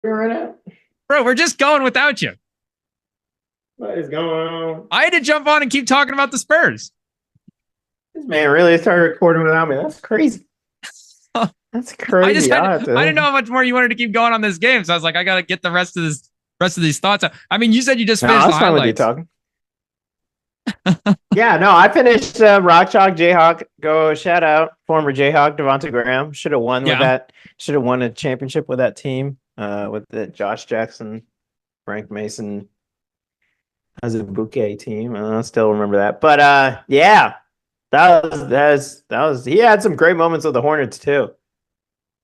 Right now. Bro, we're just going without you. What is going on? I had to jump on and keep talking about the Spurs. This man really started recording without me. That's crazy. That's I just crazy. had I have I didn't know to. how much more you wanted to keep going on this game, so I was like, I gotta get the rest of these thoughts out. I mean, you said you just No, I finished the was fine with you highlights. talking. Yeah, no, I finished Rock Chalk Jayhawk. Go shout out former Jayhawk Devonta Graham. Should have won with Yeah. that. Should have won a championship with that team. With the Josh Jackson, Frank Mason as a bouquet team. I still remember that. But yeah, that was. He had some great moments with the Hornets too.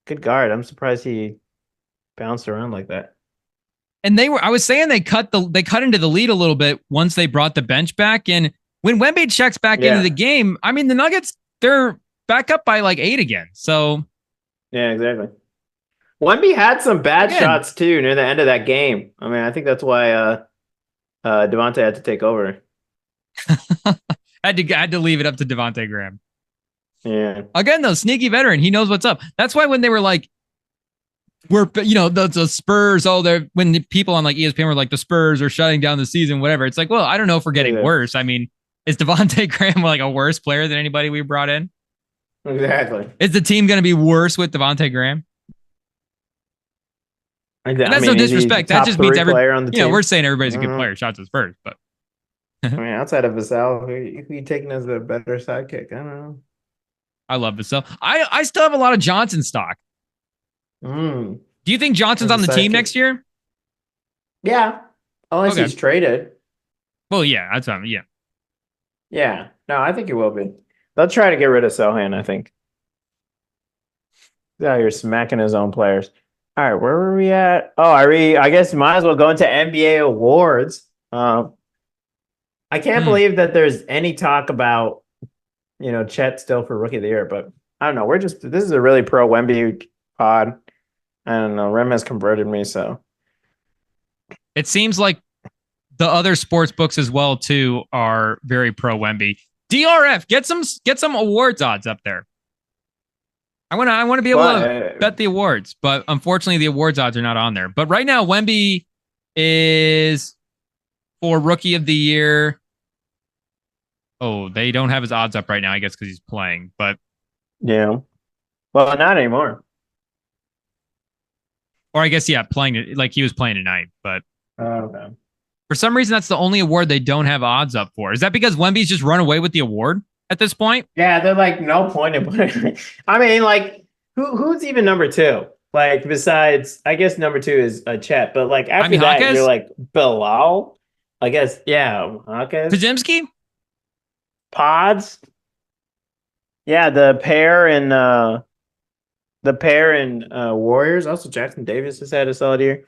Good guard. I'm surprised he bounced around like that. And I was saying they cut into the lead a little bit once they brought the bench back. And when Wemby checks back into the Yeah. game, I mean the Nuggets, they're back up by like 8 again. So Yeah, exactly. Wemby had some bad again, shots too near the end of that game. I mean, I think that's why Devontae had to take over. had to leave it up to Devonte Graham. Yeah. Again, though, sneaky veteran, he knows what's up. That's why when they were like, we're the Spurs, they're when the people on like ESPN were like the Spurs are shutting down the season, whatever. It's like, well, I don't know if we're getting Yeah. worse. I mean, is Devonte Graham like a worse player than anybody we brought in? Exactly. Is the team going to be worse with Devonte Graham? And I that's no mean, is he disrespect. That top just means three player on the we're team? saying everybody's a good Mhm. player. Shots is first, but I mean, outside of Vassell, who you taking as the better sidekick? I don't know. I love this. So I still have a lot of Johnson stock. Mm, Do you think Johnson's as a on the team sidekick. next year? Yeah, unless Okay. he's traded. Well, yeah, that's yeah. Yeah, no, I think he will be. They'll try to get rid of Sohan, I think. He's out here smacking his own players. All right, where were we at? Oh, I guess might as well go into NBA awards. I can't Hmm. believe that there's any talk about, Chet still for rookie of the year, but I don't know. This is a really pro Wemby pod. I don't know. Rem has converted me, so It seems like the other sports books as well too are very pro Wemby. DRF, get some awards odds up there. I want to be able but to bet the awards, but unfortunately the awards odds are not on there. But right now Wemby is for rookie of the year. Oh, they don't have his odds up right now, I guess because he's playing. But yeah. Well, not anymore. or I guess yeah, playing it like he was playing tonight. But Okay. for some reason, that's the only award they don't have odds up for. Is that because Wemby's just run away with the award at this point? Yeah, they're like no point in putting. I mean, like who's even number two? Like besides, I guess number two is Chet, but like Jaime after that, you're Jaquez, like Bilal. I guess yeah, Hawkes, Podziemski. Pods. Yeah, the pair in Warriors. Also, Jackson Davis has had a solid year.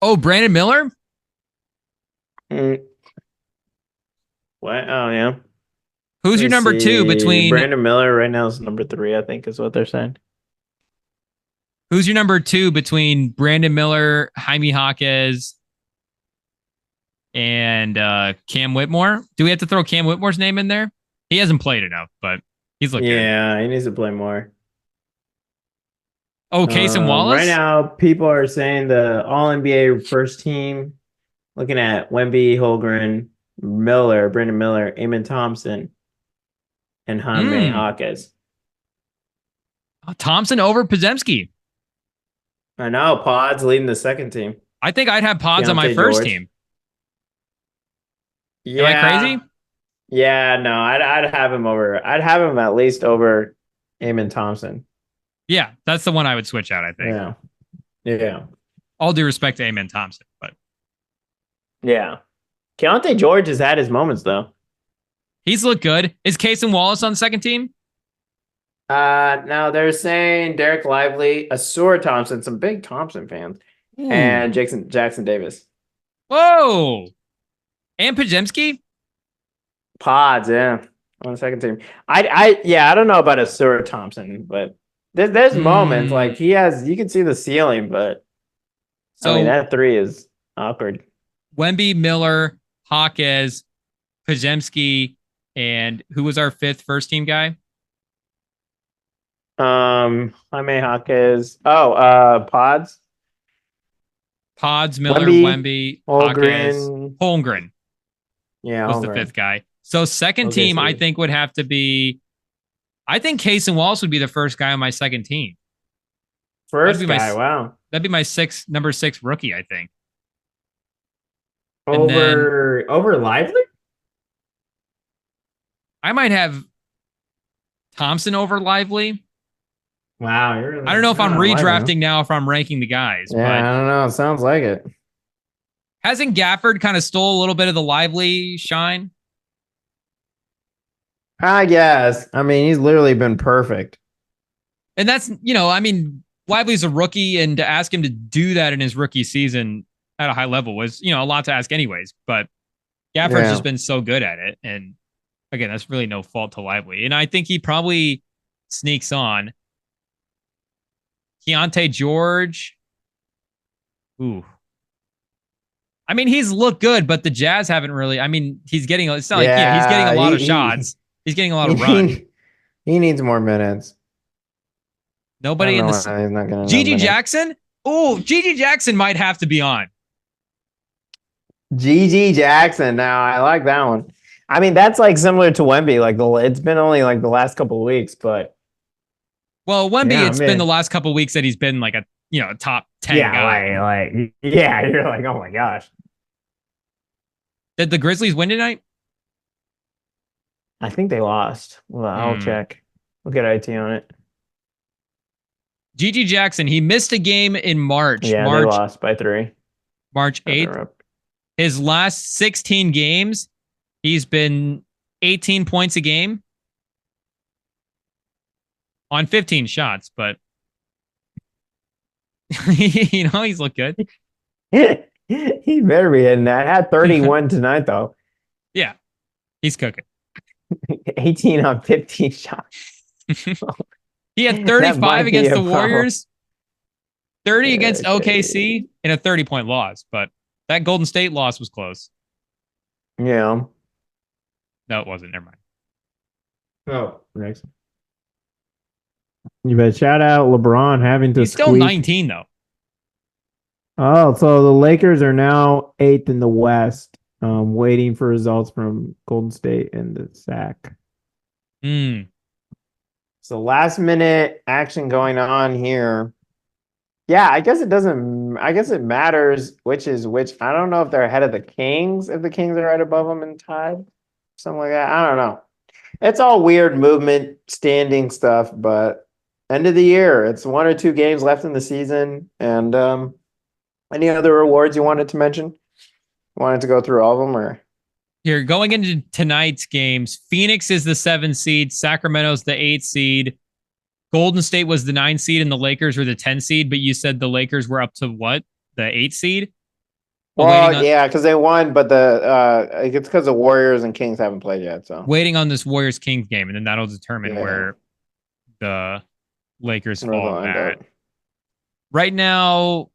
Oh, Brandon Miller. Mm. What? Oh yeah. Who's your Let's number two see. between? Brandon Miller right now is number three, I think, is what they're saying. Who's your number two between Brandon Miller, Jaime Jaquez, and Cam Whitmore? Do we have to throw Cam Whitmore's name in there? He hasn't played enough, but he's looked good. Yeah, he needs to play more. Oh, Casey Right Wallace. now, people are saying the All NBA first team, looking at Wemby, Holgren, Miller, Brandon Miller, Eamon Thompson, and Jaime Hmm. Jaquez. Thompson over Podziemski. I know Pod's leading the second team. I think I'd have Pods on my Keontae first George. team. Am I crazy? Yeah, yeah, no, I'd have him over. I'd have him at least over Eamon Thompson. Yeah, that's the one I would switch out, I think. Yeah, yeah, All due respect to Amen Thompson, but yeah. Keontae George has had his moments though. he's looked good. Is Case and Wallace on the second team? Now they're saying Derek Lively, Asura Thompson, some big Thompson fans, and Ooh. Jackson Davis. Whoa. And Podziemski? Pods, yeah, on the second team. Yeah, I don't know about Asura Thompson, but there's moments Hmm. like you can see the ceiling, but I mean So that three is awkward. Wemby, Miller, Hawkes, Podziemski, and who was our fifth first team guy? Jaime Jaquez. Oh, Pods. Pods, Miller, Wemby, Wemby, Jaquez, Holgren. Holmgren Yeah, was the Holgren. fifth guy. So second team, I OKC. think would have to be. I think Case and Wallace would be the first guy on my second team. That'd be First my guy. Wow. that'd be my number six rookie, I think. And then Over Lively. I might have Thompson over Lively. Wow, you're I don't know if I'm Lively, huh? redrafting now, if I'm ranking the guys, Yeah, but I don't know. It sounds like it. hasn't Gafford kind of stole a little bit of the Lively shine? I guess. I mean, he's literally been perfect. And that's, I mean, Lively's a rookie, and to ask him to do that in his rookie season at a high level was, a lot to ask anyways. But Gafford's just been so good at it. And again, that's really no fault to Lively. And I think he probably sneaks on. Keontae George. Ooh. I mean, he's looked good, but the Jazz haven't really. I mean, he's getting. It's not like he's getting a lot of shots. He's getting a lot of run. He needs more minutes. Nobody in the. He's not gonna Gigi Jackson. Oh, Gigi Jackson might have to be on. Gigi Jackson. Now I like that one. I mean, that's like similar to Wemby. Like it's been only like the last couple of weeks, but well, Wemby, it's been the last couple of weeks that he's been like a top 10 guy. You're like, oh my gosh. Did the Grizzlies win tonight? I think they lost. Well, I'll check. We'll get IT on it. Gigi Jackson, he missed a game in March. Yeah, they lost by 3. March 8th. His last 16 games, he's been 18 points a game on 15 shots, but he's looked good. He better be hitting that. Had 31 tonight, though. Yeah, he's cooking. 18 on 15 shots. He had 35 against the Warriors, 30 against OKC, and a 30-point loss. But that Golden State loss was close. Yeah. No, it wasn't. Never mind. Oh, next. You bet. Shout out LeBron having to. He's still 19 though. Oh, so the Lakers are now 8th in the West, waiting for results from Golden State and the SAC. So last minute action going on here. Yeah, I guess it doesn't. I guess it matters which is which. I don't know if they're ahead of the Kings, if the Kings are right above them and tied, something like that. I don't know. It's all weird movement, standing stuff, but end of the year, it's 1 or 2 games left in the season. And any other awards you wanted to mention? Wanted to go through all of them, or here going into tonight's games? Phoenix is the 7th seed, Sacramento's the 8th seed, Golden State was the 9th seed, and the Lakers were the 10th seed. But you said the Lakers were up to what? The 8th seed? Well, yeah, because they won, but it's because the Warriors and Kings haven't played yet. So waiting on this Warriors Kings game, and then that'll determine where the Lakers fall at. Right now,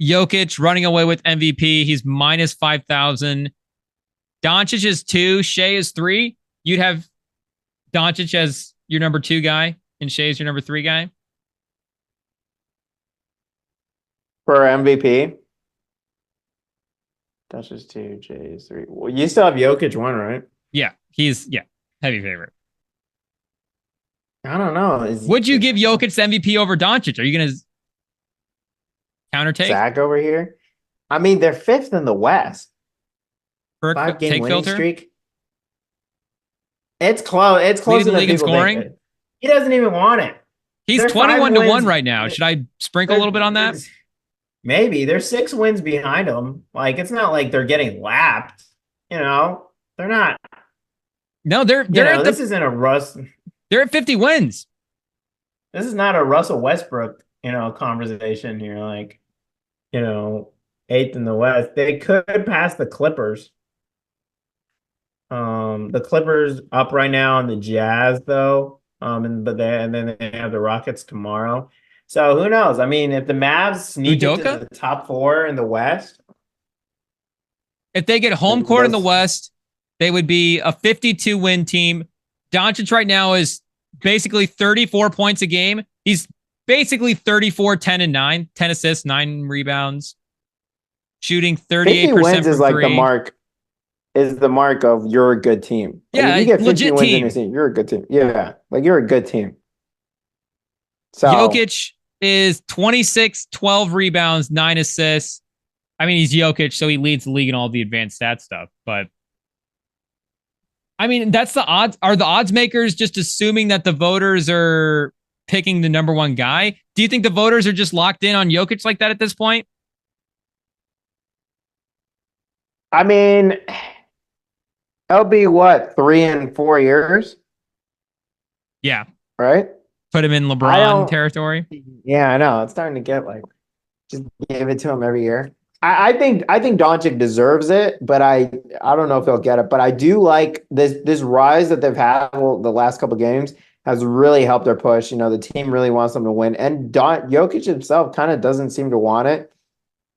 Jokic running away with MVP. He's minus 5,000. Doncic is 2. Shea is 3. You'd have Doncic as your number 2 guy, and Shea is your number 3 guy for MVP. Doncic is 2. Shea is 3. Well, you still have Jokic 1, right? Yeah, he's heavy favorite. I don't know. Would you give Jokic the MVP over Doncic? Are you gonna countertake Zach over here? I mean, they're 5th in the West. 5-game winning streak. It's close. It's closer than league in scoring. Think. He doesn't even want it. He's 21-1 right now. Should I sprinkle a little bit on that? Maybe. There's 6 wins behind him. Like, it's not like they're getting lapped. They're not. No, they're this isn't a Russ. They're at 50 wins. This is not a Russell Westbrook, conversation here. Like, 8th in the West. They could pass the Clippers. The Clippers up right now on the Jazz though. And then they have the Rockets tomorrow. So who knows? I mean, if the Mavs sneak into the top 4 in the West, if they get home court in the West, they would be a 52-win team. Doncic right now is basically 34 points a game. He's basically 34, 10, and 9, 10 assists, 9 rebounds, shooting 38% 50 wins from is like three. the mark of you're a good team. Like Yeah, if you get 50 legit wins team. in your season, you're a good team. Yeah, like you're a good team. So Jokic is 26, 12 rebounds, 9 assists. I mean, he's Jokic, so he leads the league in all the advanced stat stuff. But I mean, that's the odds. Are the odds makers just assuming that the voters are picking the number one guy? Do you think the voters are just locked in on Jokic like that at this point? I mean, it'll be what, 3 and 4 years, Yeah. right? Put him in LeBron territory. Yeah, I know. It's starting to get like, just give it to him every year. I think Doncic deserves it, but I don't know if he'll get it. But I do like this rise that they've had the last couple of games has really helped their push. You know, the team really wants them to win, and Jokic himself kind of doesn't seem to want it.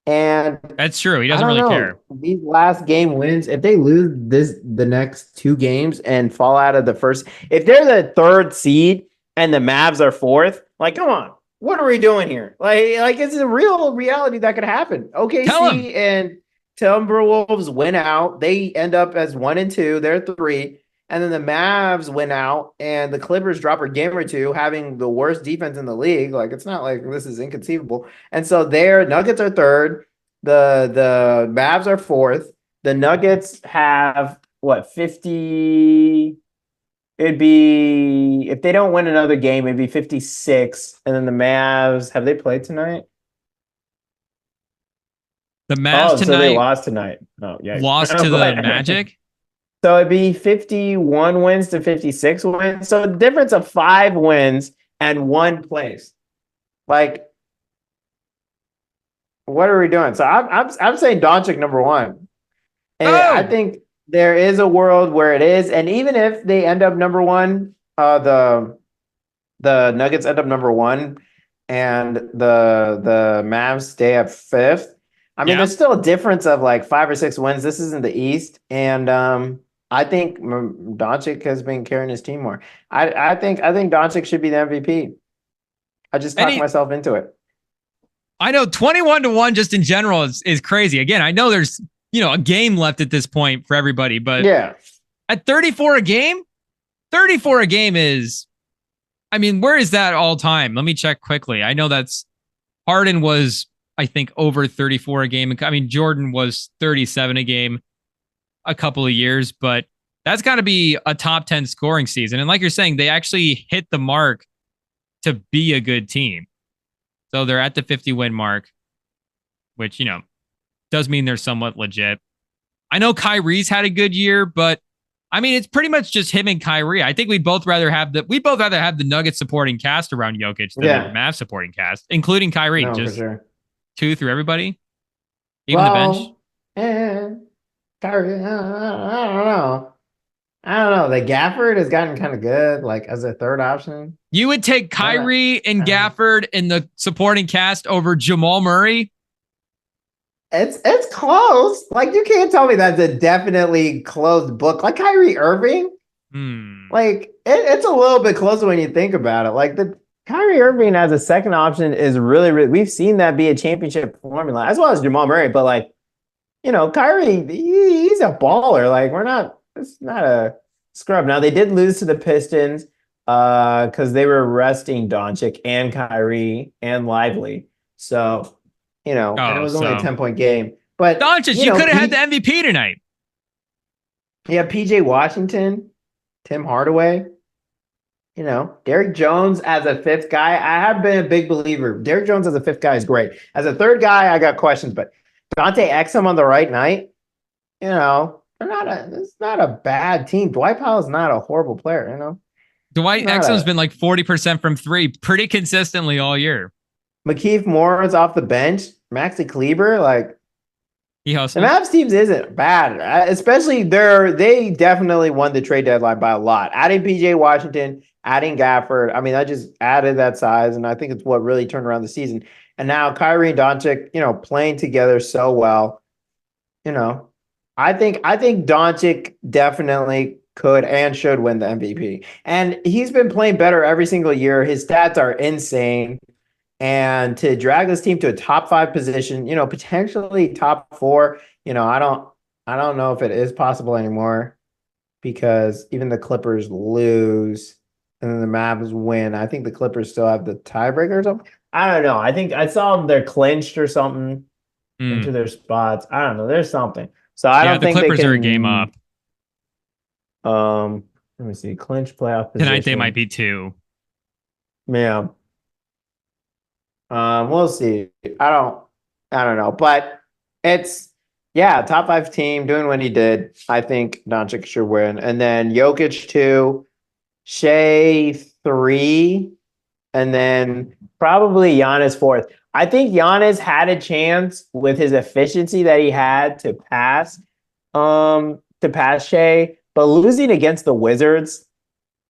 And that's true. He doesn't really care. These last game wins, if they lose the next 2 games and fall out of the first, if they're the 3rd seed and the Mavs are 4th, like, come on. What are we doing here? Like it's a real reality that could happen. OKC and Timberwolves win out. They end up as 1 and 2. They're 3. And then the Mavs win out and the Clippers drop a game or 2, having the worst defense in the league. Like, it's not like this is inconceivable. And so their Nuggets are 3rd. The Mavs are 4th. The Nuggets have what, 50? It'd be, if they don't win another game, it'd be 56. And then the Mavs, have they played tonight? The Mavs tonight. So they lost tonight. Oh, yeah. Lost to the Magic. So it'd be 51 wins to 56 wins. So a difference of 5 wins and 1 place. Like, what are we doing? So I'm saying Doncic number 1. And I think there is a world where it is, and even if they end up number 1, the Nuggets end up number 1, and the Mavs stay at 5th. I mean, there's still a difference of like 5 or 6 wins. This isn't the East, and I think Doncic has been carrying his team more. I think Doncic should be the MVP. I just talked myself into it. I know 21-1 just in general is crazy. Again, I know there's a game left at this point for everybody, but yeah, at 34 a game is, I mean, where is that all time? Let me check quickly. I know that's Harden was, I think, over 34 a game. I mean, Jordan was 37 a game a couple of years, but that's got to be a top 10 scoring season. And like you're saying, they actually hit the mark to be a good team. So they're at the 50 win mark, which, does mean they're somewhat legit. I know Kyrie's had a good year, but I mean, it's pretty much just him and Kyrie. I think we'd both rather have the Nuggets supporting cast around Jokic than the Mavs supporting cast, including Kyrie. No, just for sure. 2 through everybody, even the bench. Kyrie, I don't know. The Gafford has gotten kind of good, like as a 3rd option. You would take Kyrie and Gafford in the supporting cast over Jamal Murray? It's close. Like, you can't tell me that's a definitely closed book. Like Kyrie Irving, like it's a little bit closer when you think about it. Like the Kyrie Irving as a 2nd option is really, really. We've seen that be a championship formula as well as Jamal Murray. But like, Kyrie, he's a baller. Like it's not a scrub. Now they did lose to the Pistons because they were resting Doncic and Kyrie and Lively. So. And it was only a 10-point game. But Doncic, you could have had the MVP tonight. Yeah, PJ Washington, Tim Hardaway, Derrick Jones as a 5th guy. I have been a big believer. Derrick Jones as a 5th guy is great. As a 3rd guy, I got questions, but Dante Exum on the right night, it's not a bad team. Dwight Powell's not a horrible player, Dwight Exum's been like 40% from 3 pretty consistently all year. McKeith Moore's off the bench. Maxi Kleber, like, he hustles. The Mavs teams isn't bad, especially they definitely won the trade deadline by a lot. Adding PJ Washington, adding Gafford, I mean, I just added that size, and I think it's what really turned around the season. And now Kyrie and Doncic, playing together so well. I think Doncic definitely could and should win the MVP. And he's been playing better every single year. His stats are insane. And to drag this team to a top 5 position, potentially top 4, I don't know if it is possible anymore because even the Clippers lose and then the Mavs win. I think the Clippers still have the tiebreaker or something. I don't know. I think I saw them they're clinched or something into their spots. I don't know. There's something. So I don't the think Clippers they can, are a game up. Let me see. Clinch playoff position. Tonight they might be 2. Yeah. We'll see. I don't know. But top 5 team doing what he did. I think Doncic should win. And then Jokic 2, Shea 3, and then probably Giannis 4th. I think Giannis had a chance with his efficiency that he had to pass Shea, but losing against the Wizards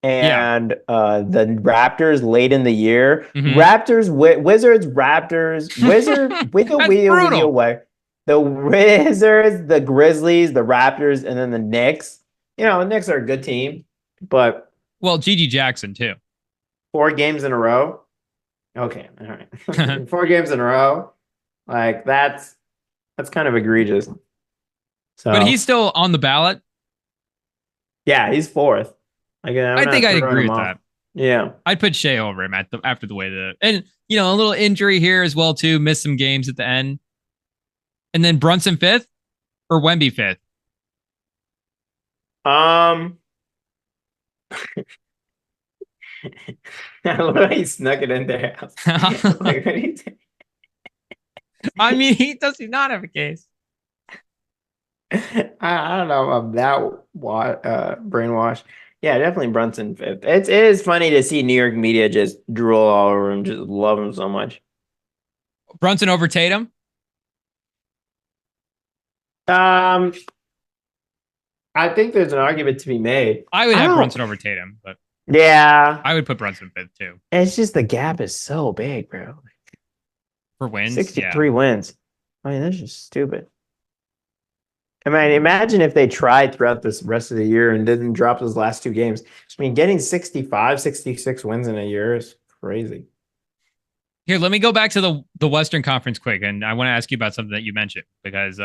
and the Raptors late in the year. Wizards, wheel away. The Wizards, the Grizzlies, the Raptors, and then the Knicks. The Knicks are a good team, but Gigi Jackson too. 4 games in a row. Okay, all right. 4 games in a row. Like that's kind of egregious. So, but he's still on the ballot. Yeah, he's 4th. I think I'd agree with that. Yeah, I'd put Shea over him after the way and a little injury here as well too. Missed some games at the end, and then Brunson 5th or Wemby 5th. He snuck it in there. Like, I mean, he does not have a case. I don't know if I'm that brainwashed. Yeah, definitely Brunson 5th. It is funny to see New York media just drool all over him, just love him so much. Brunson over Tatum? I think there's an argument to be made. I would have Brunson over Tatum, but yeah, I would put Brunson 5th too. It's just the gap is so big, bro. For wins, 63 wins. I mean, that's just stupid. I mean, imagine if they tried throughout this rest of the year and didn't drop those last 2 games. I mean, getting 65, 66 wins in a year is crazy. Here, let me go back to the Western Conference quick, and I want to ask you about something that you mentioned because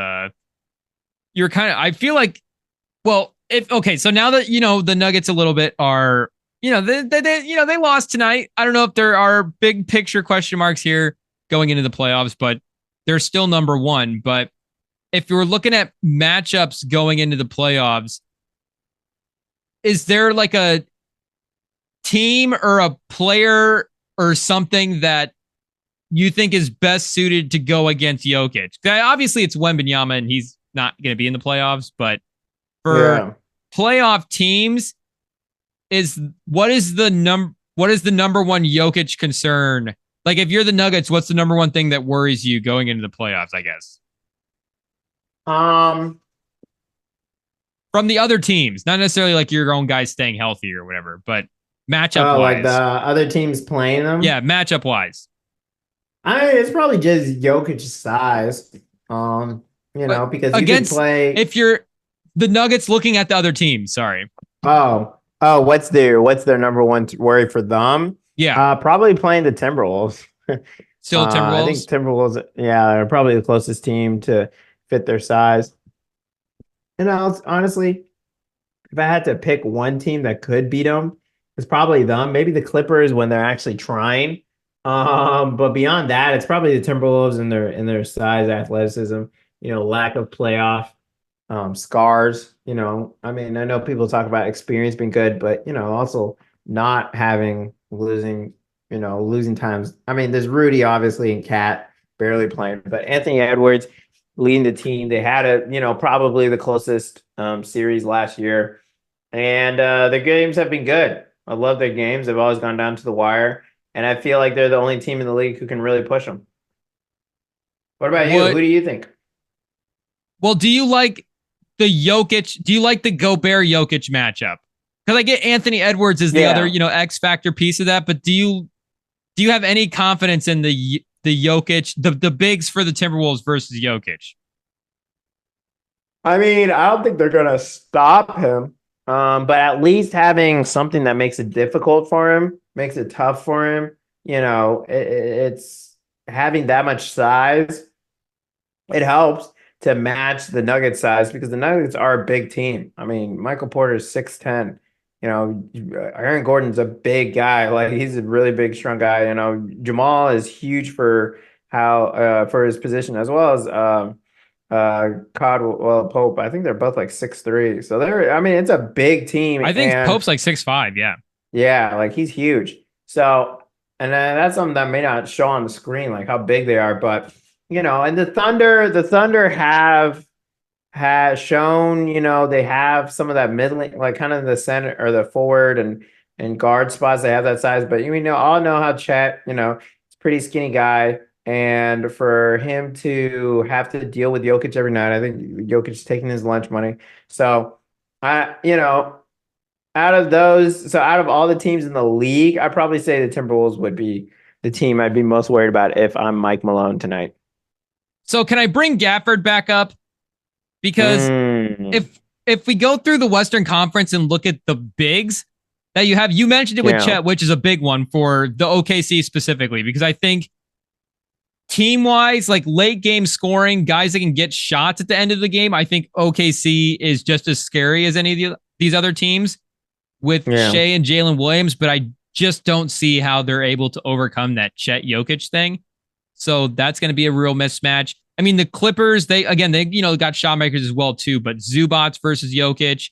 you're kind of. I feel like, so now that the Nuggets a little bit are, they lost tonight. I don't know if there are big picture question marks here going into the playoffs, but they're still number 1. But if you're looking at matchups going into the playoffs, is there like a team or a player or something that you think is best suited to go against Jokic? Obviously, it's Wembanyama, and he's not going to be in the playoffs. But for playoff teams, what is the number 1 Jokic concern? Like, if you're the Nuggets, what's the number 1 thing that worries you going into the playoffs? I guess. From the other teams, not necessarily like your own guys staying healthy or whatever, but matchup wise. Like the other teams playing them? Yeah, matchup wise. It's probably just Jokic's size. Because you can play. If you're the Nuggets looking at the other team, sorry. What's their number 1 worry for them? Yeah. Probably playing the Timberwolves. Still Timberwolves? I think Timberwolves, they're probably the closest team to fit their size. And honestly, if I had to pick one team that could beat them, it's probably them. Maybe the Clippers when they're actually trying. But beyond that, it's probably the Timberwolves in their size, athleticism, lack of playoff scars. I mean, I know people talk about experience being good, but also not having losing times. I mean, there's Rudy obviously and Cat barely playing, but Anthony Edwards leading the team. They had probably the closest series last year, and their games have been good. I love their games. They've always gone down to the wire, and I feel like they're the only team in the league who can really push them. What about you? Who do you think? Well, do you like the Jokic? Do you like the Gobert Jokic matchup? Because I get Anthony Edwards is the other X factor piece of that, but do you have any confidence in the Jokic, the bigs for the Timberwolves versus Jokic? I mean, I don't think they're gonna stop him. But at least having something that makes it difficult for him, makes it tough for him. It's having that much size. It helps to match the Nuggets size because the Nuggets are a big team. I mean, Michael Porter's 6'10". Aaron Gordon's a big guy. Like he's a really big, strong guy. Jamal is huge for how for his position as well as Caldwell Pope. I think they're both like 6'3". So I mean, it's a big team. I think And Pope's like 6'5". Yeah. yeah, like he's huge. So, and that's something that may not show on the screen, like how big they are. But and the Thunder has shown, they have some of that middling, like kind of the center or the forward and guard spots. They have that size, but all know how Chet, he's a pretty skinny guy. And for him to have to deal with Jokic every night, I think Jokic's taking his lunch money. So out of all the teams in the league, I'd probably say the Timberwolves would be the team I'd be most worried about if I'm Mike Malone tonight. So can I bring Gafford back up? Because if we go through the Western Conference and look at the bigs that you mentioned it with Chet, which is a big one for the OKC specifically, because I think team-wise, like late game scoring, guys that can get shots at the end of the game, I think OKC is just as scary as any of these other teams with Shea and Jalen Williams, but I just don't see how they're able to overcome that Chet Jokic thing. So that's going to be a real mismatch. I mean, the Clippers, they got shot makers as well too, but Zubats versus Jokic.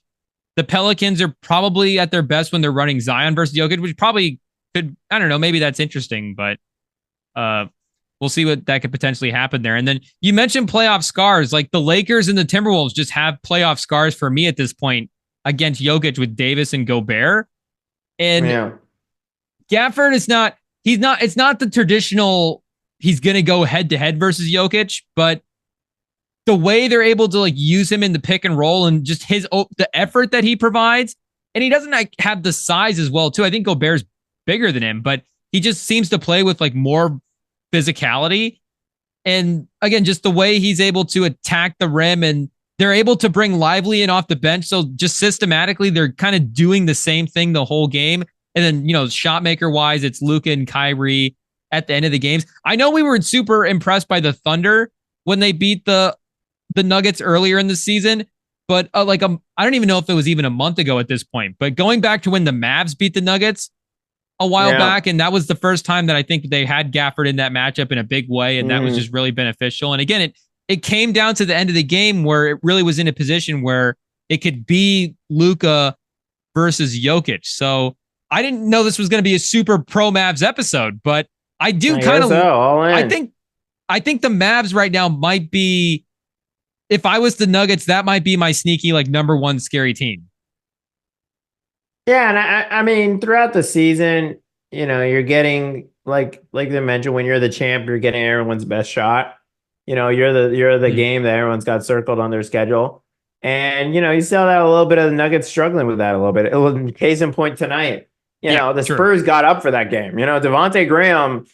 The Pelicans are probably at their best when they're running Zion versus Jokic, which probably could, I don't know, maybe that's interesting, but we'll see what that could potentially happen there. And then you mentioned playoff scars, like the Lakers and the Timberwolves just have playoff scars for me at this point against Jokic with Davis and Gobert. And Gafford it's not the traditional, he's going to go head to head versus Jokic, but the way they're able to like use him in the pick and roll and just the effort that he provides, and he doesn't like have the size as well too. I think Gobert's bigger than him, but he just seems to play with like more physicality. And again, just the way he's able to attack the rim, and they're able to bring Lively in off the bench. So just systematically, they're kind of doing the same thing the whole game. And then, shot maker wise, it's Luka and Kyrie at the end of the games. I know we were super impressed by the Thunder when they beat the Nuggets earlier in the season, but I don't even know if it was even a month ago at this point, but going back to when the Mavs beat the Nuggets a while back, and that was the first time that I think they had Gafford in that matchup in a big way, and that was just really beneficial. And again, it came down to the end of the game where it really was in a position where it could be Luka versus Jokic. So I didn't know this was going to be a super pro Mavs episode, but I do kind of, I think the Mavs right now might be, if I was the Nuggets, that might be my sneaky, like number one scary team. Yeah. And I mean, throughout the season, you're getting like they mentioned, when you're the champ, you're getting everyone's best shot. You're the game that everyone's got circled on their schedule. And, you saw that a little bit of the Nuggets struggling with that a little bit. It was case in point tonight. The Spurs got up for that game. Devontae Graham,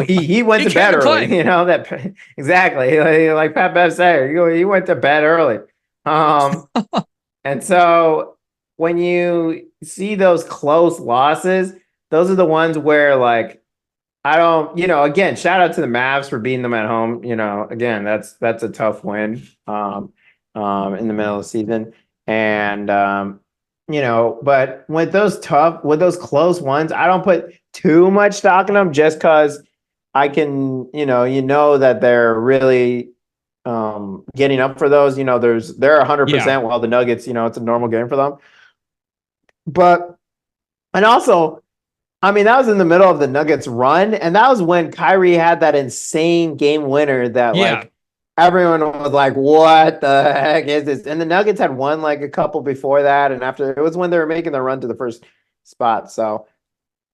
he went to bed early. Exactly. Like Pat Bev said, he went to bed early. And so when you see those close losses, those are the ones where like I don't, again, shout out to the Mavs for beating them at home. Again, that's a tough win in the middle of the season. And but with those close ones, I don't put too much stock in them just because I can, that they're really getting up for those. They're 100% while the Nuggets, it's a normal game for them. But, and also, I mean, that was in the middle of the Nuggets run, and that was when Kyrie had that insane game winner that like everyone was like, what the heck is this? And the Nuggets had won like a couple before that, and after it was when they were making the run to the first spot. So,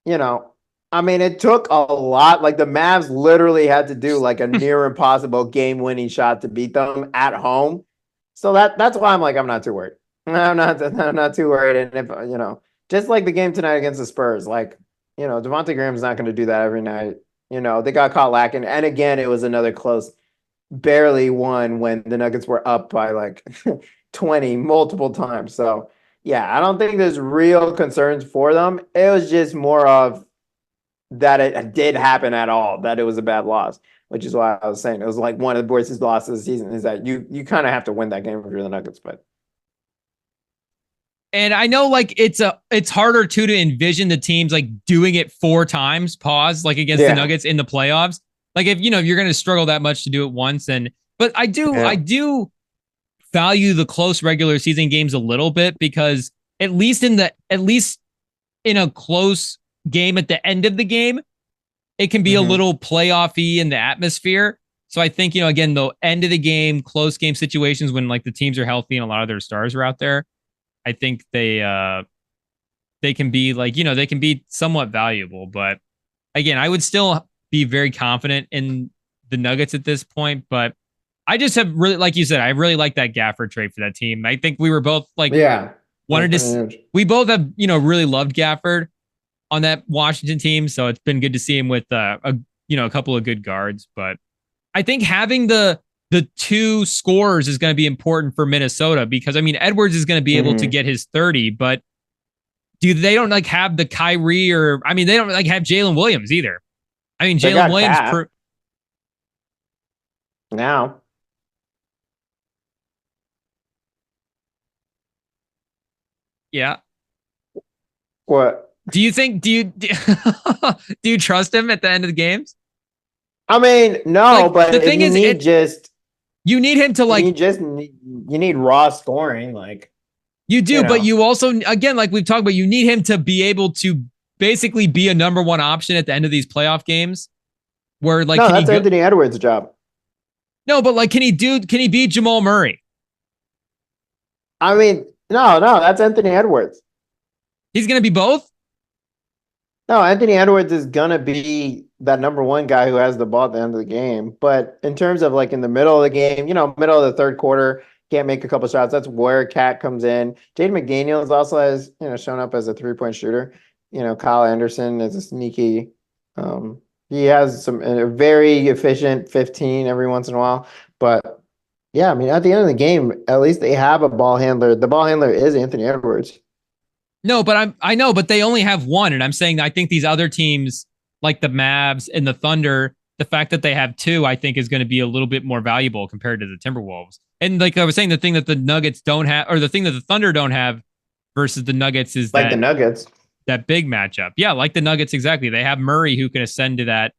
I mean, it took a lot. Like the Mavs literally had to do like a near impossible game-winning shot to beat them at home. So that's why I'm not too worried. I'm not too worried. And if just like the game tonight against the Spurs, like Devontae Graham's not going to do that every night. They got caught lacking, and again, it was another close, barely won when the Nuggets were up by like 20 multiple times. So Yeah, I don't think there's real concerns for them. It was just more of that it did happen at all, that it was a bad loss, which is why I was saying it was like one of the worst losses of the season is that you kind of have to win that game if you're the Nuggets, but And I know like it's harder too to envision the teams like doing it 4 times, pause, like against the yeah. Nuggets in the playoffs. Like if if you're gonna struggle that much to do it once, and but I Yeah. do value the close regular season games a little bit because at least in a close game at the end of the game, it can be a Hmm. little playoffy in the atmosphere. So I think, again, the end of the game, close game situations when like the teams are healthy and a lot of their stars are out there, I think they can be like, they can be somewhat valuable. But again, I would still be very confident in the Nuggets at this point. But I just have really, like you said, I really like that Gafford trade for that team. I think we were both like Yeah. That's wanted pretty to, huge. we both have, really loved Gafford on that Washington team. So it's been good to see him with a couple of good guards. But I think having the two scorers is going to be important for Minnesota because I mean Edwards is going to be able to Hmm. get his 30, but they don't like have the Kyrie or I mean they don't like have Jalen Williams either. I mean They Jalen got Williams Cat now. yeah. What? Do you think do you trust him at the end of the games? I mean, no, Like but the if thing you is need just you need him to like you need raw scoring, like, you you do, but know. you also again like we've talked about you need him to be able to basically be a number one option at the end of these playoff games where like No, can he that's go Anthony Edwards' job. no, but like can he beat Jamal Murray? I mean, no, that's Anthony Edwards. He's gonna be both? No, Anthony Edwards is gonna be that number one guy who has the ball at the end of the game. But in terms of like in the middle of the game, middle of the third quarter, can't make a couple shots. That's where Cat comes in. Jaden McDaniels also has, shown up as a 3-point shooter. Kyle Anderson is a sneaky. He has some a very efficient 15 every once in a while. But yeah, I mean, at the end of the game, at least they have a ball handler. The ball handler is Anthony Edwards. No, but I know, but they only have one, and I'm saying I think these other teams like the Mavs and the Thunder, the fact that they have two, I think is going to be a little bit more valuable compared to the Timberwolves. And like I was saying, the thing that the Nuggets don't have, or the thing that the Thunder don't have versus the Nuggets is Like the Nuggets. that big matchup. Yeah, like the Nuggets exactly. They have Murray who can ascend to that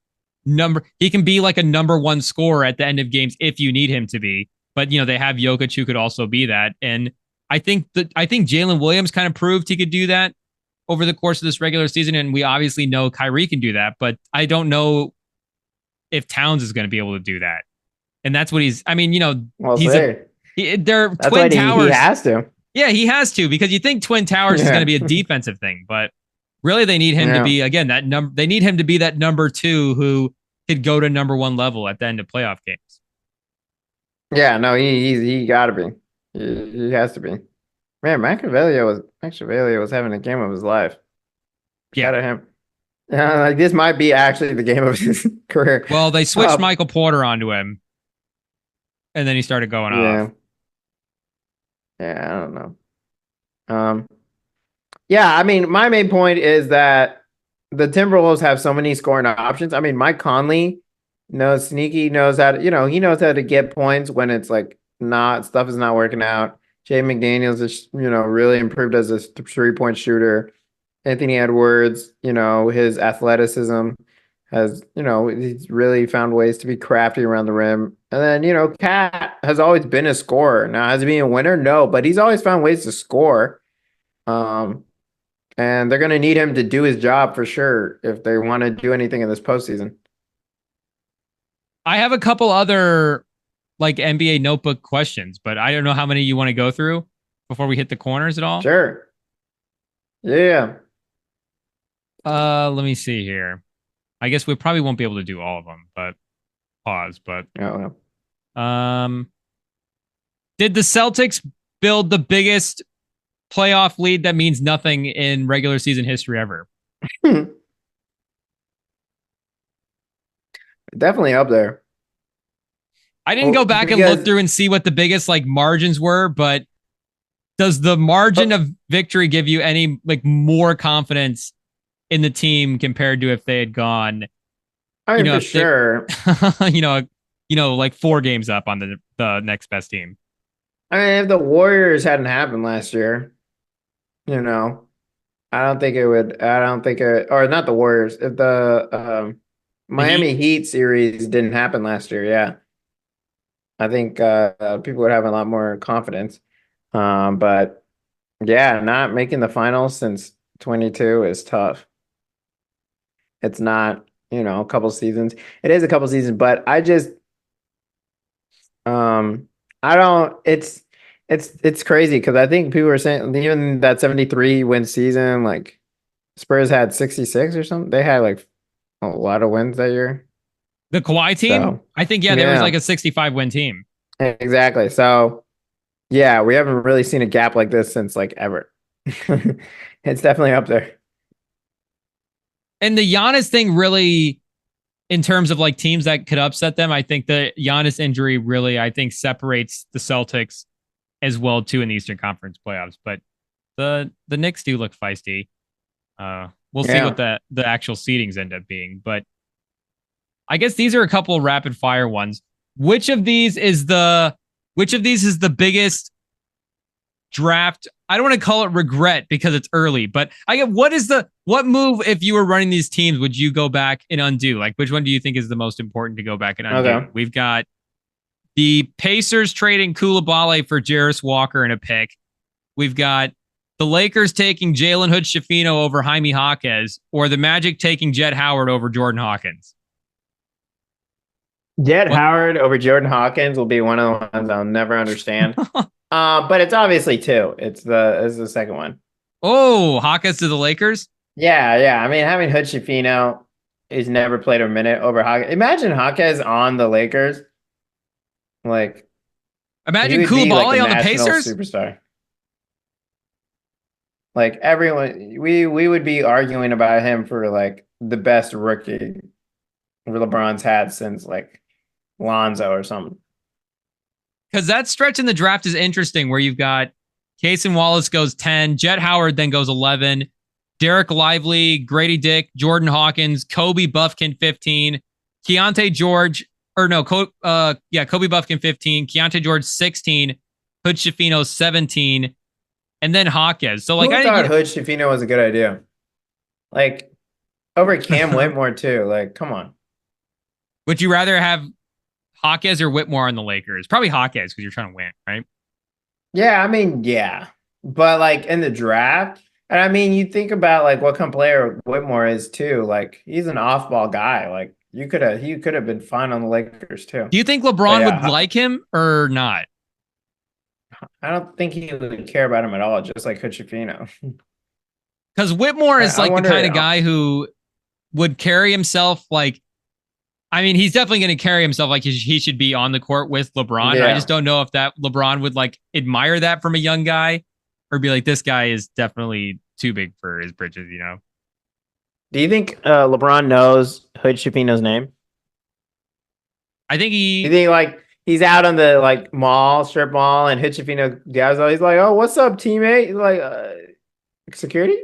number. He can be like a number one scorer at the end of games if you need him to be. But they have Jokic who could also be that. And I think Jalen Williams kind of proved he could do that over the course of this regular season. And we obviously know Kyrie can do that, but I don't know if Towns is going to be able to do that. And that's what I mean, We'll he's see. they're That's twin why he towers. has to. Yeah, he has to because you think Twin Towers is going to Yeah. be a defensive thing, but really they need him to Yeah. be again that number. They need him to be that number two who could go to number one level at the end of playoff games. Yeah, no, he gotta be. He has to be. Man, Machiavelli was having a game of his life. Yeah. Shout out him. Like this might be actually the game of his career. Well, they switched Uh, Michael Porter onto him, and then he started going off. yeah. Yeah, I don't know. Um, yeah, I mean, my main point is that the Timberwolves have so many scoring options. I mean, Mike Conley knows how to, he knows how to get points when it's like not stuff is not working out. Jay McDaniels is, really improved as a 3-point shooter. Anthony Edwards, his athleticism has, he's really found ways to be crafty around the rim. And then, Cat has always been a scorer. Now, has he been a winner? No, but he's always found ways to score. Um, and they're going to need him to do his job for sure if they want to do anything in this postseason. I have a couple other like NBA notebook questions, but I don't know how many you want to go through before we hit the corners at all. Sure. Yeah. Let me see here. I guess we probably won't be able to do all of them, but pause. But Oh, um, did the Celtics build the biggest playoff lead that means nothing in regular season history ever? well. Definitely up there. I didn't Well, go back and look because through and see what the biggest like margins were, but does the margin of victory give you any like more confidence in the team compared to if they had gone, I mean, for sure. Like 4 games up on the next best team? I mean, if the Warriors hadn't happened last year, I don't think it would. I don't think it, or not the Warriors. If the Miami Heat series didn't happen last year, yeah, I think people would have a lot more confidence. But yeah, not making the finals since 22 is tough. It's not, a couple seasons. It is a couple seasons, but I don't. It's crazy because I think people are saying even that 73 win season, like Spurs had 66 or something. They had like a lot of wins that year. The Kawhi team, So, I think, there was like a 65 win team. Exactly. So, yeah, we haven't really seen a gap like this since like ever. It's definitely up there. And the Giannis thing really, in terms of like teams that could upset them, I think the Giannis injury really, I think, separates the Celtics as well too in the Eastern Conference playoffs. But the Knicks do look feisty. We'll see what the actual seedings end up being. But I guess these are a couple of rapid fire ones. Which of these is the biggest draft? I don't want to call it regret because it's early, but I get what move, if you were running these teams, would you go back and undo? Like, which one do you think is the most important to go back and undo? Okay. We've got the Pacers trading Koulibaly for Jarris Walker and a pick. We've got the Lakers taking Jalen Hood-Schifino over Jaime Jaquez, or the Magic taking Jet Howard over Jordan Hawkins. Howard over Jordan Hawkins will be one of the ones I'll never understand. But it's obviously 2. It's the second one. Oh, Hawkins to the Lakers? Yeah. I mean, having Hood-Schifino, he's never played a minute over Hawkins. Imagine Hawkins on the Lakers. Like, imagine Koulibaly on the Pacers. Superstar. Like everyone, we would be arguing about him for like the best rookie LeBron's had since like Lonzo or something. Because that stretch in the draft is interesting, where you've got Cason Wallace goes 10, Jet Howard then goes 11, Derek Lively, Grady Dick, Jordan Hawkins, Kobe Buffkin 15, Kobe Buffkin 15, Keontae George 16, Hood-Schifino 17, and then Hawkins. So like, I thought Hood-Schifino was a good idea. Like over Cam Whitmore too. Like, come on. Would you rather have Hawkins or Whitmore on the Lakers? Probably Hawkins because you're trying to win, right? Yeah, I mean, yeah. But like in the draft, and I mean, you think about like what kind of player Whitmore is too. Like he's an off-ball guy. Like he could have been fine on the Lakers too. Do you think LeBron would like him or not? I don't think he would care about him at all, just like Hood-Schifino. Because Whitmore is like the kind of guy who would carry himself like, I mean, he's definitely going to carry himself like he should be on the court with LeBron. Yeah. I just don't know if that LeBron would like admire that from a young guy or be like, this guy is definitely too big for his britches, you know? Do you think LeBron knows Hood-Schifino's name? I think you think like he's out on the like strip mall, and Hood-Schifino guys always like, "Oh, what's up, teammate?" He's like, security?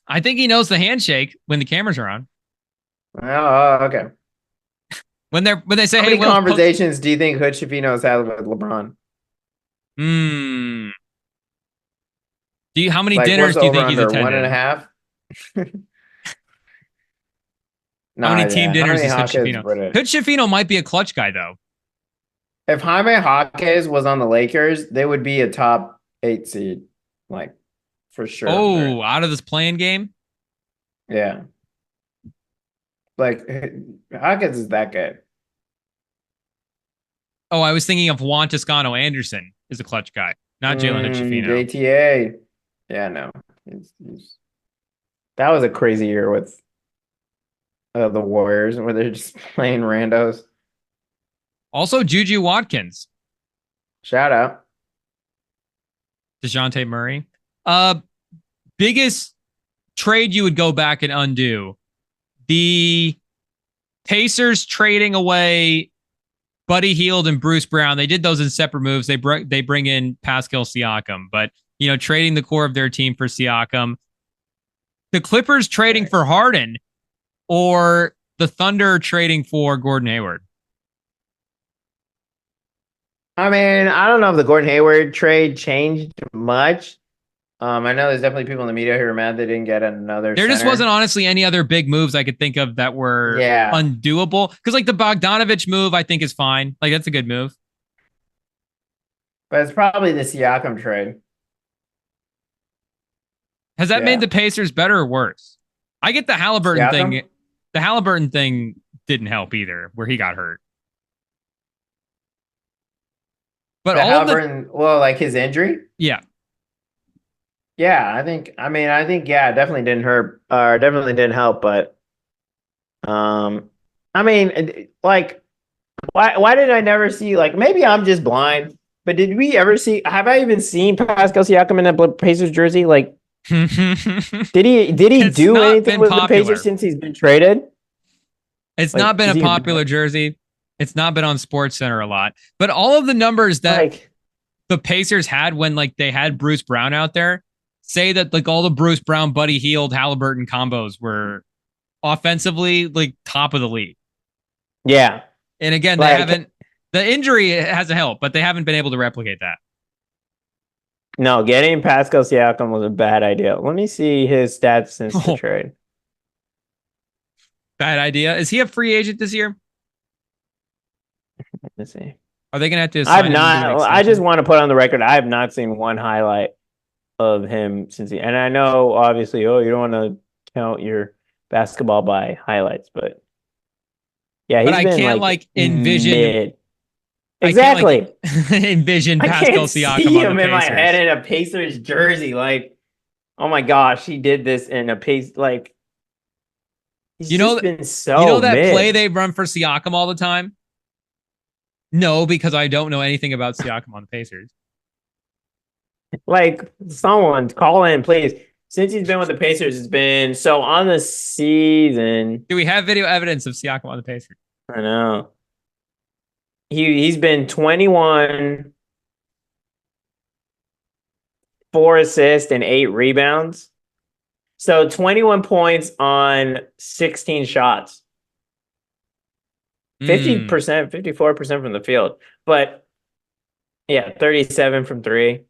I think he knows the handshake when the cameras are on. Oh, okay. When they say, how many conversations do you think Hood-Schifino has had with LeBron? How many dinners do you think he's attended? 1.5. How many team dinners is Hood-Schifino? Hood-Schifino might be a clutch guy though. If Jaime Jaquez was on the Lakers, they would be a top 8 seed, like for sure. Oh, out of this playing game? Yeah. Like Jaquez is that good. Oh, I was thinking of Juan Toscano Anderson is a clutch guy, not Jalen Hood-Schifino. JTA. Yeah, no. That was a crazy year with the Warriors where they're just playing randos. Also, Juju Watkins. Shout out. DeJounte Murray. Biggest trade you would go back and undo. The Pacers trading away Buddy Hield and Bruce Brown. They did those in separate moves. They bring in Pascal Siakam, but trading the core of their team for Siakam. The Clippers trading for Harden, or the Thunder trading for Gordon Hayward? I mean, I don't know if the Gordon Hayward trade changed much. I know there's definitely people in the media who are mad they didn't get another There just center. wasn't honestly any other big moves I could think of that were undoable. Because like the Bogdanovich move, I think is fine. Like that's a good move. But it's probably the Siakam trade. Has that made the Pacers better or worse? I get the Halliburton thing. The Halliburton thing didn't help either, where he got hurt. But all Halliburton, well, like his injury? Yeah. Yeah, I think it definitely didn't hurt or definitely didn't help, but I mean, like why did I never see, like, maybe I'm just blind, but did we ever see, have I even seen Pascal Siakam in a Pacers jersey? Like did he do anything with the Pacers since he's been traded? It's not been a popular jersey. It's not been on SportsCenter a lot. But all of the numbers that the Pacers had when like they had Bruce Brown out there say that like all the Bruce Brown, Buddy Hield, Halliburton combos were offensively like top of the league. Yeah. And again, they haven't, the injury hasn't helped, but they haven't been able to replicate that. No, getting Pascal Siakam was a bad idea. Let me see his stats since the trade. Bad idea. Is he a free agent this year? Let's see. Are they going to have to? I've not. I just want to put on the record, I have not seen one highlight of him since he. And I know, obviously, you don't want to count your basketball by highlights, but yeah, he's been, I can't like envision. Mid. Exactly. Envision Pascal Siakam see him in my head in a Pacers jersey. Like, oh my gosh, he did this in a Pacers. Like, he's been so. That play they run for Siakam all the time. No, because I don't know anything about Siakam on the Pacers. Like, someone call in, please. Since he's been with the Pacers, it's been so on the season. Do we have video evidence of Siakam on the Pacers? I know. He's been 21, 4 assists, and 8 rebounds. So 21 points on 16 shots. 50%, 54% from the field. But yeah, 37 from 3,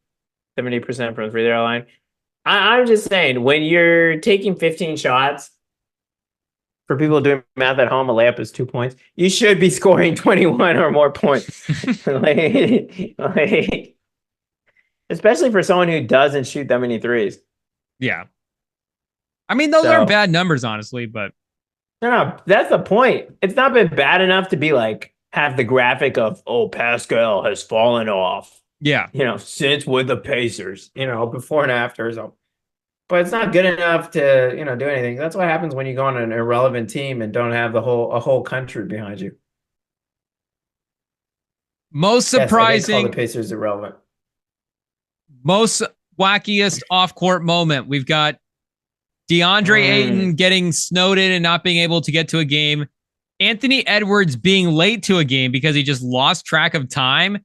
70% from the free throw line. I'm just saying, when you're taking 15 shots, for people doing math at home, a layup is 2 points. You should be scoring 21 or more points. Especially for someone who doesn't shoot that many threes. Yeah. I mean, those aren't bad numbers, honestly, but. No, that's the point. It's not been bad enough to be like, have the graphic of, oh, Pascal has fallen off. Yeah. Since with the Pacers, before and after. So. But it's not good enough to, do anything. That's what happens when you go on an irrelevant team and don't have a whole country behind you. Most surprising. Yes, call the Pacers irrelevant. Most wackiest off-court moment. We've got DeAndre Ayton getting snowed in and not being able to get to a game. Anthony Edwards being late to a game because he just lost track of time.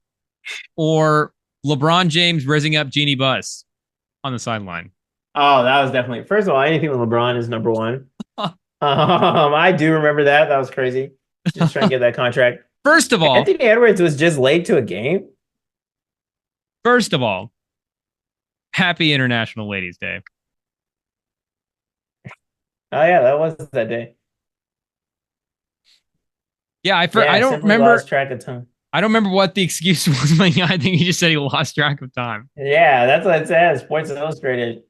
Or LeBron James rizzing up Jeannie Buss on the sideline. Oh, that was definitely. First of all, anything with LeBron is number one. I do remember that. That was crazy. Just trying to get that contract. First of all, Anthony Edwards was just late to a game. First of all, happy International Ladies' Day. Oh yeah, that was that day. Yeah, I don't remember. Lost track of time. I don't remember what the excuse was. I think he just said he lost track of time. Yeah, that's what it says. Sports Illustrated.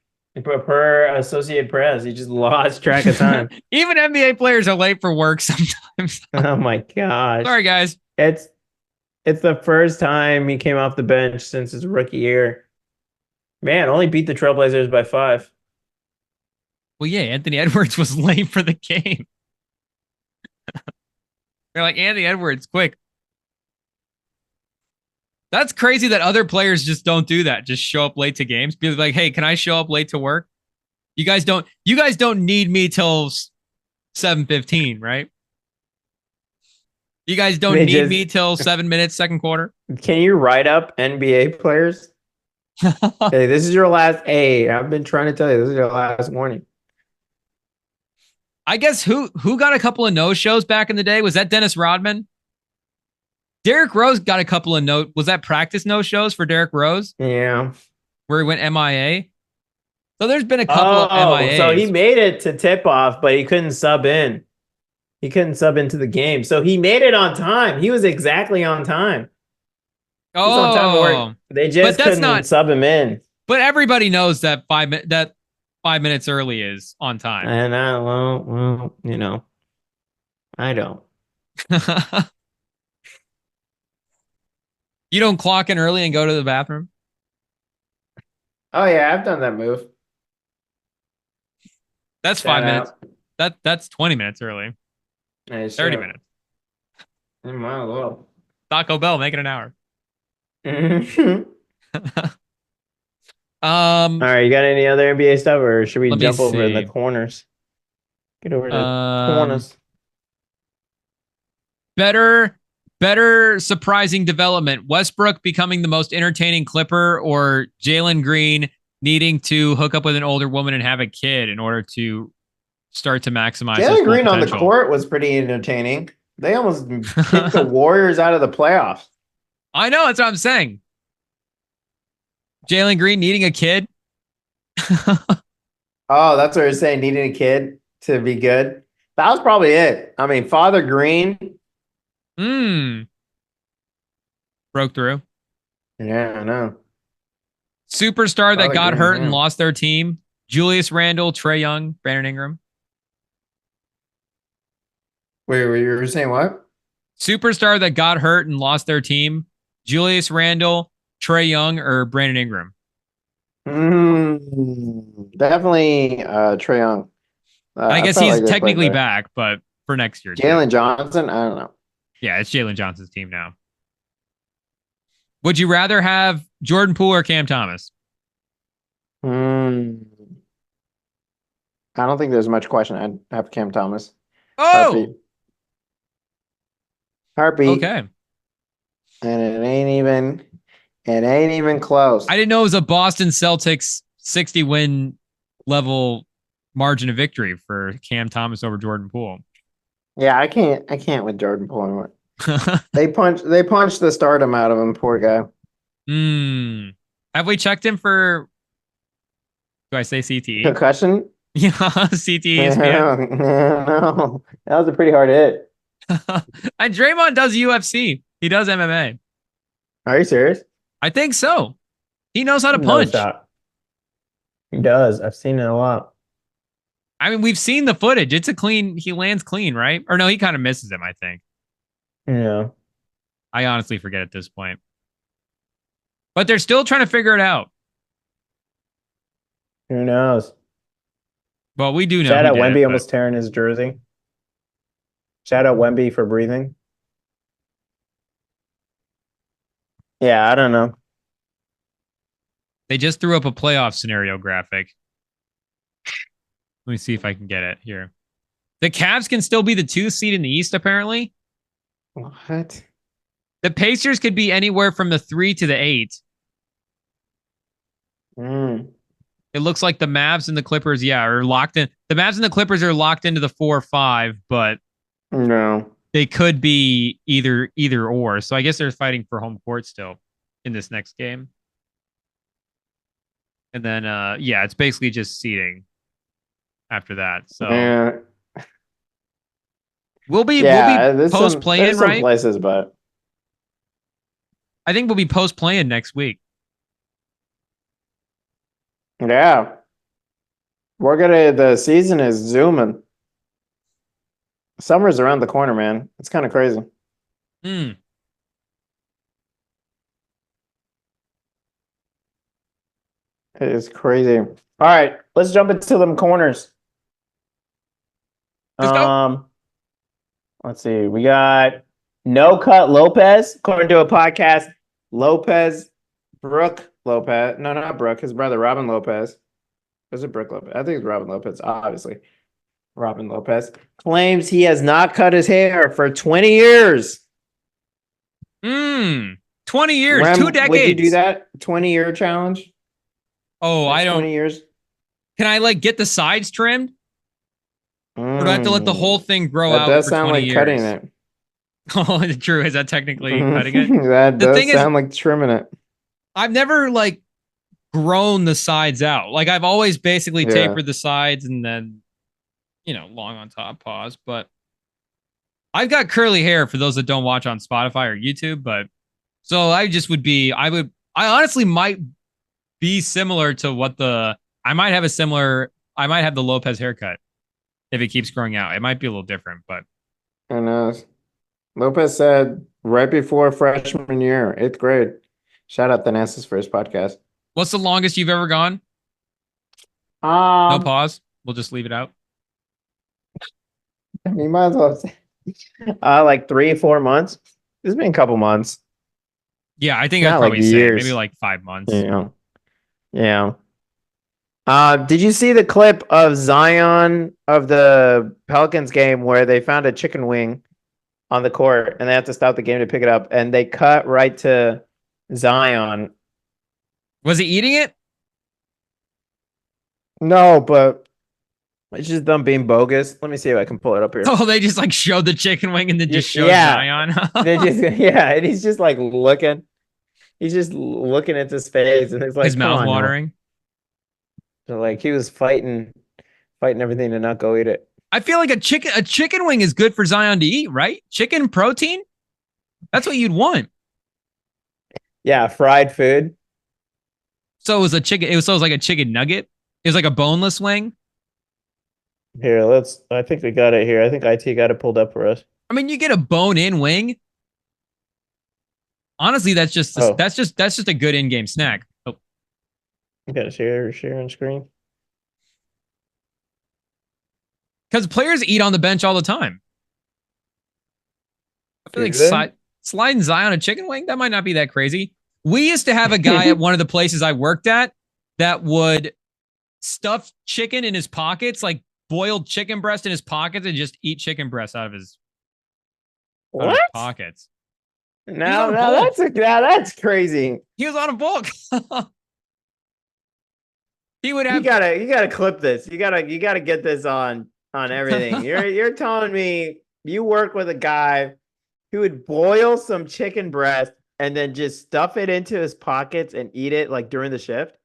Per Associated Press, he just lost track of time. Even NBA players are late for work sometimes. Oh my gosh. Sorry, guys. It's the first time he came off the bench since his rookie year. Man, only beat the Trailblazers by 5. Well, yeah, Anthony Edwards was late for the game. They're like, Anthony Edwards, quick. That's crazy that other players just don't do that. Just show up late to games. Be like, hey, can I show up late to work? You guys don't need me till 7:15, right? You guys don't need me till 7 minutes, second quarter. Can you write up NBA players? Hey, this is your last. Hey, I've been trying to tell you, this is your last warning. I guess who got a couple of no-shows back in the day? Was that Dennis Rodman? Derrick Rose got a couple of was that practice no-shows for Derrick Rose? Yeah. Where he went MIA? So there's been a couple of Oh, so he MIAs. made it to tip off, but he couldn't sub in. He couldn't sub into the game. So he made it on time. He was exactly on time. He was on time to work. Oh, They but just that's couldn't not. sub him in. But everybody knows that 5 minutes early is on time. And well, I don't. You don't clock in early and go to the bathroom? Oh yeah, I've done that move. That's Shout 5 minutes. out. That's 20 minutes early. Hey, 30 sure. minutes. Might as well. Taco Bell, make it an hour. All right, you got any other NBA stuff, or should we Let me jump over the see. corners? Get over to the corners. Better surprising development. Westbrook becoming the most entertaining Clipper, or Jalen Green needing to hook up with an older woman and have a kid in order to start to maximize his Jalen full Green on the potential. court was pretty entertaining. They almost kicked the Warriors out of the playoffs. I know, that's what I'm saying. Jalen Green needing a kid. Oh, that's what you're saying. Needing a kid to be good. That was probably it. I mean, Father Green. Broke through. Yeah, I know. Superstar that Father got Green, hurt yeah. and lost their team. Julius Randle, Trae Young, Brandon Ingram. Wait, you were saying what? Superstar that got hurt and lost their team. Julius Randle, Trae Young, or Brandon Ingram? Definitely Trae Young. I guess he's technically back, but for next year. Jalen Johnson? I don't know. Yeah, it's Jalen Johnson's team now. Would you rather have Jordan Poole or Cam Thomas? I don't think there's much question. I'd have Cam Thomas. Oh! Heartbeat. Okay. And it ain't even close. I didn't know it was a Boston Celtics 60-win level margin of victory for Cam Thomas over Jordan Poole. Yeah, I can't with Jordan Poole. They punched the stardom out of him, poor guy. Have we checked him for, do I say CTE? Concussion? Yeah, CTE ESPN. No, that was a pretty hard hit. And Draymond does UFC. He does MMA. Are you serious? I think so. He knows how to punch. He does. I've seen it a lot. I mean, we've seen the footage. It's a clean, he lands clean, right? Or no, he kind of misses him, I think. Yeah. I honestly forget at this point. But they're still trying to figure it out. Who knows? Well, we do know. Shout out Wemby almost tearing his jersey. Shout out Wemby for breathing. Yeah, I don't know. They just threw up a playoff scenario graphic. Let me see if I can get it here. The Cavs can still be the 2th seed in the East, apparently. What? The Pacers could be anywhere from the 3 to the 8. It looks like the Mavs and the Clippers, are locked in. The Mavs and the Clippers are locked into the 4 or 5, but no, they could be either or. So I guess they're fighting for home court still in this next game. And then, it's basically just seeding after that. So we'll be post play-in, right? Some places, but I think we'll be post play-in next week. Yeah. The season is zooming. Summer's around the corner, man. It's kind of crazy. It is crazy. All right, let's jump into them corners. Let's go. Let's see. We got No Cut Lopez, according to a podcast. Brooke Lopez. No, not Brooke. His brother, Robin Lopez. Was it Brooke Lopez? I think it's Robin Lopez, obviously. Robin Lopez claims he has not cut his hair for 20 years. 20 years, Rem, 2 decades. would you do that? 20-year challenge? Oh, Like I don't. 20 years? Can I like get the sides trimmed? Or do I have to let the whole thing grow That out does for sound 20 like years? cutting it. Oh, true. Is that technically cutting it? That The does thing is, sound like trimming it. I've never like grown the sides out. Like I've always basically Yeah. tapered the sides and then, long on top, pause. But I've got curly hair for those that don't watch on Spotify or YouTube. But so I honestly might be similar to I might have the Lopez haircut if it keeps growing out. It might be a little different, but. I know. Lopez said right before freshman year, 8th grade. Shout out the NASA's first podcast. What's the longest you've ever gone? No pause. We'll just leave it out. You might as well say like 3-4 months. It's been a couple months. Yeah, I think Not I'd probably like say years. maybe like 5 months. Yeah. Did you see the clip of Zion of the Pelicans game where they found a chicken wing on the court and they have to stop the game to pick it up and they cut right to Zion? Was he eating it? No, but it's just them being bogus. Let me see if I can pull it up here. Oh, they just like showed the chicken wing and then just showed Zion. They just and he's just like looking. He's just looking at his face and it's like his mouth watering. No. So like he was fighting everything to not go eat it. I feel like a chicken wing is good for Zion to eat, right? Chicken protein? That's what you'd want. Yeah, fried food. So it was like a chicken nugget. It was like a boneless wing. Here, I think we got it here. I think IT got it pulled up for us. I mean, you get a bone-in wing. Honestly, that's just a good in-game snack. Oh. You gotta share on screen. Because players eat on the bench all the time. I feel like sliding Zion a chicken wing, that might not be that crazy. We used to have a guy at one of the places I worked at that would stuff chicken in his pockets, like boiled chicken breast in his pockets, and just eat chicken breast out of his pockets. No, that's crazy. He was on a bulk. He would have. You gotta clip this. You gotta get this on everything. You're telling me you work with a guy who would boil some chicken breast and then just stuff it into his pockets and eat it like during the shift?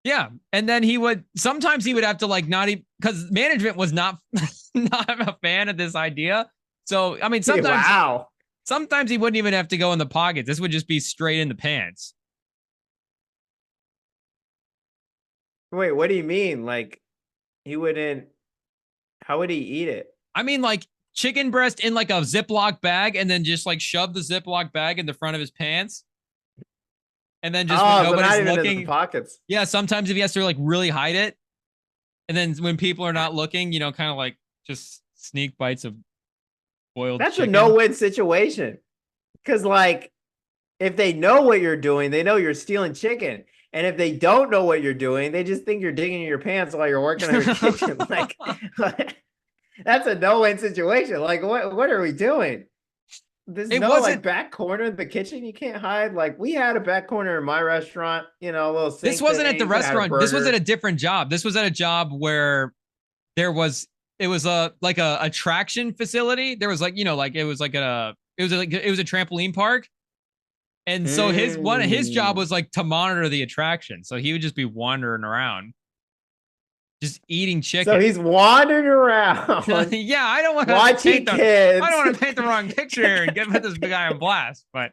Yeah, and then sometimes he would have to like not even, because management was not a fan of this idea. So I mean, sometimes he wouldn't even have to go in the pockets. This would just be straight in the pants. Wait, what do you mean? Like he wouldn't? How would he eat it? I mean, like chicken breast in like a Ziploc bag, and then just like shove the Ziploc bag in the front of his pants. And then just when nobody's looking, in the pockets. Yeah, sometimes if he has to like really hide it, and then when people are not looking, kind of like just sneak bites of boiled chicken. That's a no-win situation. Because like, if they know what you're doing, they know you're stealing chicken. And if they don't know what you're doing, they just think you're digging in your pants while you're working on your kitchen. Like, that's a no-win situation. Like, what are we doing? There's like back corner of the kitchen you can't hide. Like we had a back corner in my restaurant, a little sink. This wasn't at the restaurant. This was at a different job. This was at a job where it was a attraction facility. There was like, it was a trampoline park. And so his job was like to monitor the attraction. So he would just be wandering around, just eating chicken. So he's wandering around. Yeah, I don't want to watching kids. I don't want to paint the wrong picture here and put this guy on blast. But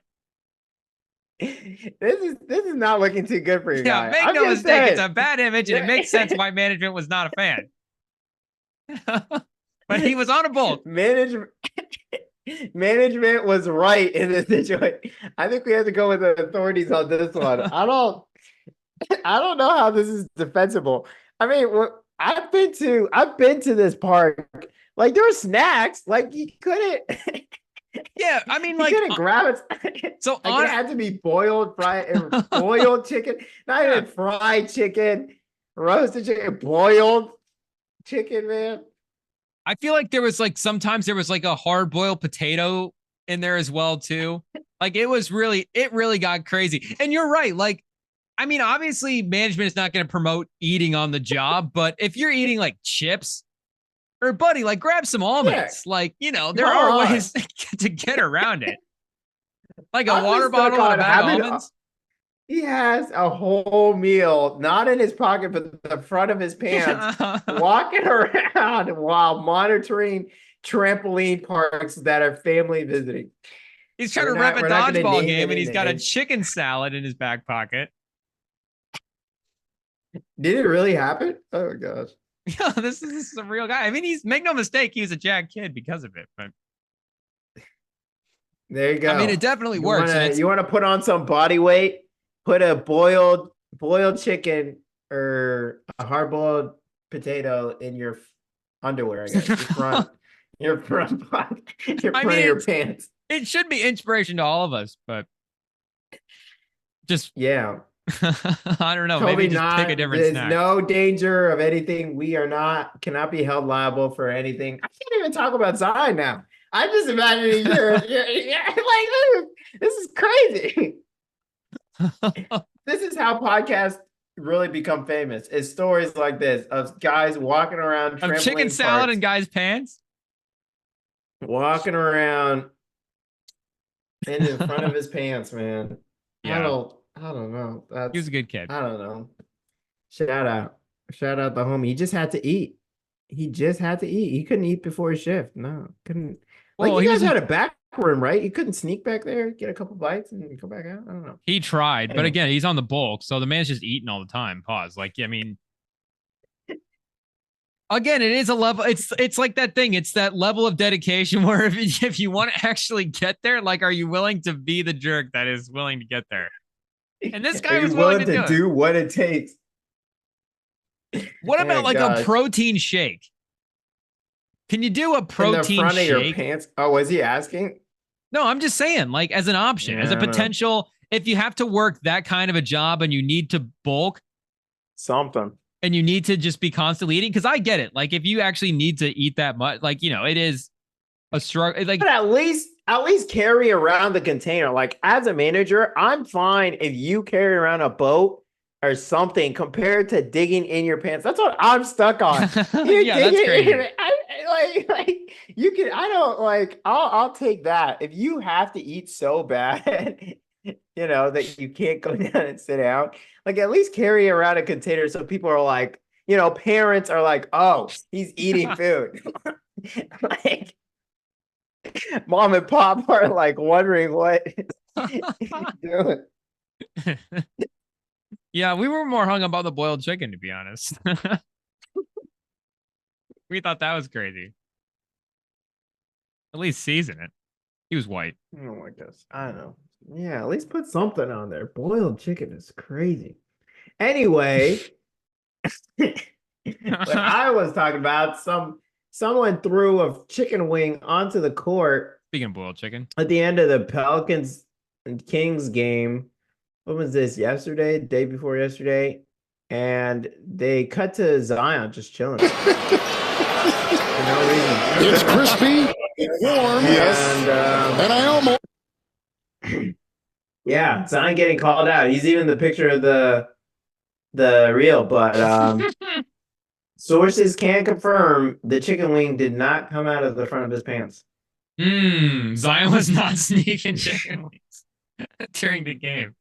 this is not looking too good for you. Yeah, make no mistake, it's a bad image, and it makes sense why management was not a fan. But he was on a bulk. Management was right in this situation. I think we have to go with the authorities on this one. I don't know how this is defensible. I mean, I've been to this park. Like there were snacks. Like you couldn't. Yeah, I mean, like you couldn't grab it. So like, it had to be boiled chicken, not even fried chicken, roasted chicken, boiled chicken, man. I feel like there was like sometimes there was like a hard boiled potato in there as well too. Like it really got crazy. And you're right. Like, I mean, obviously management is not going to promote eating on the job, but if you're eating like chips or buddy, like grab some almonds, like, you know, there are ways to get around it. Like a water bottle and a bag of almonds. He has a whole meal, not in his pocket, but the front of his pants, walking around while monitoring trampoline parks that are family visiting. He's trying to rep a dodgeball game, and he's got a chicken salad in his back pocket. Did it really happen? Oh, my gosh. Yeah, this is a real guy. I mean, make no mistake, he was a jacked kid because of it, but there you go. I mean, it definitely works. You want to put on some body weight? Put a boiled chicken or a hard-boiled potato in your underwear, I guess. Your front of your pants. It should be inspiration to all of us, but just yeah. I don't know. Maybe just pick a different snack. There's no danger of anything. We cannot be held liable for anything. I can't even talk about Zion now. I just imagine you're like this is crazy. This is how podcasts really become famous. It's stories like this of guys walking around of chicken salad in guys' pants, walking around in the front of his pants, man. Yeah. I don't know. He was a good kid. I don't know. Shout out the homie. He just had to eat. He couldn't eat before his shift. No, couldn't. Like, you guys had a back room, right? You couldn't sneak back there, get a couple bites, and go back out. I don't know. He tried, but again, he's on the bulk, so the man's just eating all the time. Pause. Like, I mean, again, it is a level. It's like that thing. It's that level of dedication where if you want to actually get there, like, are you willing to be the jerk that is willing to get there? And this guy was willing to do what it takes. What about a protein shake? Can you do a protein shake? In the front of your pants? Oh, was he asking? No, I'm just saying, like, as an option, as a potential, if you have to work that kind of a job and you need to bulk something and you need to just be constantly eating, because I get it. Like, if you actually need to eat that much, like, you know, it is a struggle. Like, but at least carry around the container. Like, as a manager, I'm fine if you carry around a boat or something compared to digging in your pants. That's what I'm stuck on. Yeah, that's crazy. You can. I don't like. I'll take that if you have to eat so bad. You know that you can't go down and sit down. Like, at least carry around a container so people are like, you know, parents are like, oh, he's eating food. Like, mom and pop are like wondering what he's doing. Yeah, we were more hung up on the boiled chicken, to be honest. We thought that was crazy. At least season it. He was white. Oh my gosh. I don't know. Yeah, at least put something on there. Boiled chicken is crazy. Anyway, what I was talking about, someone threw a chicken wing onto the court. Speaking of boiled chicken. At the end of the Pelicans and Kings game. What was this? Yesterday? Day before yesterday? And they cut to Zion just chilling. For no reason. It's crispy, warm, yes, and I almost. Yeah, Zion getting called out. He's even the picture of the reel, but sources can confirm the chicken wing did not come out of the front of his pants. Zion was not sneaking chicken wings during the game.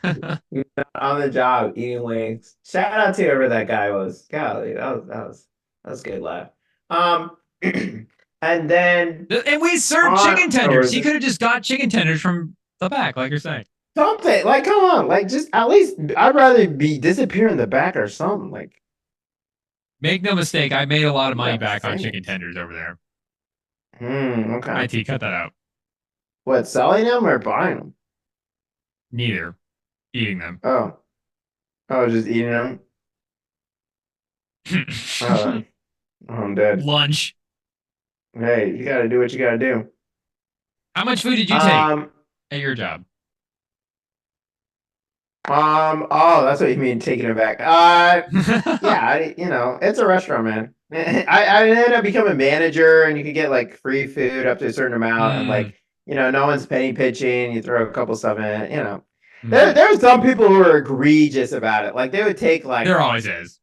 On the job eating wings. Shout out to whoever that guy was. Golly, that was a good laugh. And we served chicken tenders. He could have just got chicken tenders from the back, like you're saying. Something like, come on, like, just at least I'd rather be disappear in the back or something. Like, make no mistake, I made a lot of money back on chicken tenders over there. Okay. IT, cut that out. What, selling them or buying them? Neither. Eating them. Oh, just eating them. I'm dead. Lunch. Hey, you gotta do what you gotta do. How much food did you take at your job? Oh, that's what you mean, taking it back. Yeah, you know, it's a restaurant, man. I ended up becoming a manager, and you could get like free food up to a certain amount, and like no one's penny pitching. You throw a couple stuff in, Mhm. There's some people who are egregious about it. Like they would take like There always is.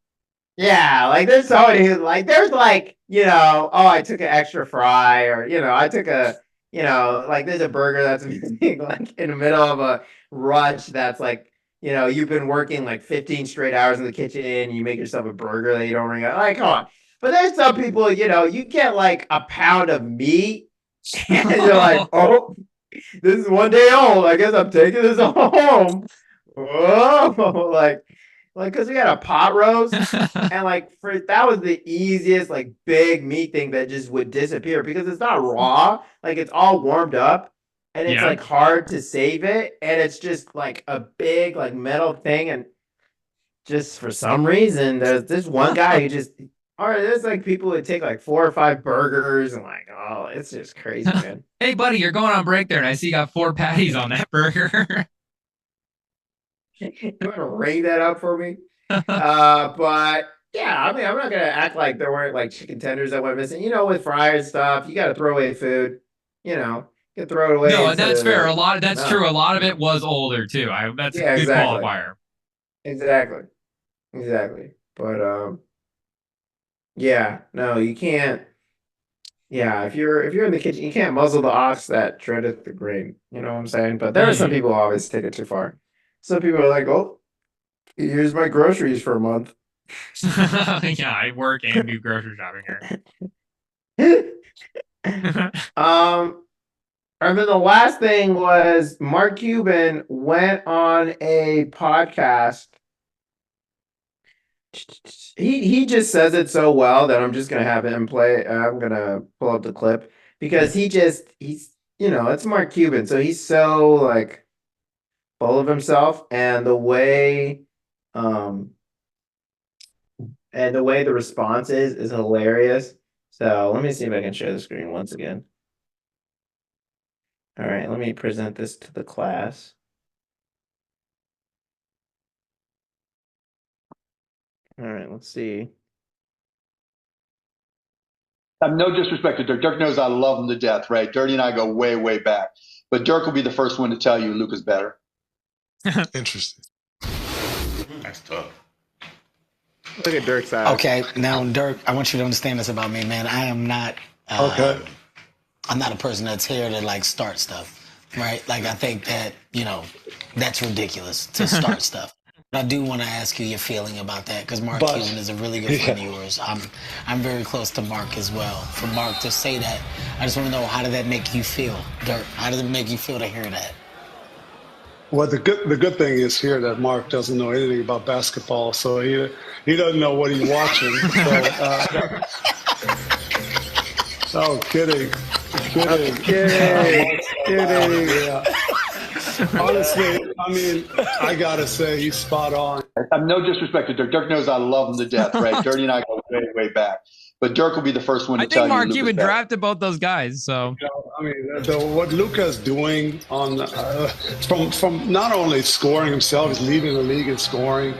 yeah, like there's somebody who like there's like, oh, I took an extra fry or I took a like there's a burger that's missing like in the middle of a rush that's like, you've been working like 15 straight hours in the kitchen and you make yourself a burger that you don't ring out. Like, come on. But there's some people, you get like a pound of meat and you're like, oh, this is one day old. I guess I'm taking this home. Whoa, like, because we had a pot roast, and like that was the easiest like big meat thing that just would disappear because it's not raw, like it's all warmed up, and it's Yeah. like hard to save it, and it's just like a big like metal thing, and just for some reason there's this one guy who just. All right, there's like people who take like 4 or 5 burgers and like, oh, it's just crazy, man. Hey, buddy, you're going on break there, and I see you got 4 patties on that burger. You want to ring that up for me? But yeah, I mean, I'm not gonna act like there weren't like chicken tenders that went missing. With fryers stuff, you got to throw away food. You can throw it away. No, that's fair. That's true. A lot of it was older too. That's a good exactly. qualifier. Exactly. But yeah, no, you can't. Yeah, if you're in the kitchen, you can't muzzle the ox that treadeth the grain. You know what I'm saying? But there are some people who always take it too far. Some people are like, oh, here's my groceries for a month. Yeah, I work and do grocery shopping here. And then the last thing was Mark Cuban went on a podcast. He just says it so well that I'm just gonna have him play. I'm gonna pull up the clip because he's it's Mark Cuban, so he's so like full of himself, and the way the response is hilarious. So let me see if I can share the screen once again. All right, let me present this to the class. All right, let's see. I have no disrespect to Dirk. Dirk knows I love him to death, right? Dirty and I go way, way back. But Dirk will be the first one to tell you Luka's better. Interesting. That's tough. Look at Dirk's side. Okay, now Dirk, I want you to understand this about me, man. I am not. Okay. I'm not a person that's here to like start stuff, right? Like I think that that's ridiculous to start stuff. But I do want to ask you your feeling about that because Mark Cuban is a really good friend of yours. I'm very close to Mark as well. For Mark to say that, I just want to know, how did that make you feel, Dirk? How did it make you feel to hear that? Well, the good thing is here that Mark doesn't know anything about basketball, so he doesn't know what he's watching. So, kidding. Yeah. Honestly, I mean, I gotta say he's spot on. I have no disrespect to Dirk. Dirk knows I love him to death, right? Dirty and I go way, way back. But Dirk will be the first one to tell you. I think Mark Cuban drafted both those guys, so. I mean, what Luka's doing on from not only scoring himself, he's leading the league in scoring,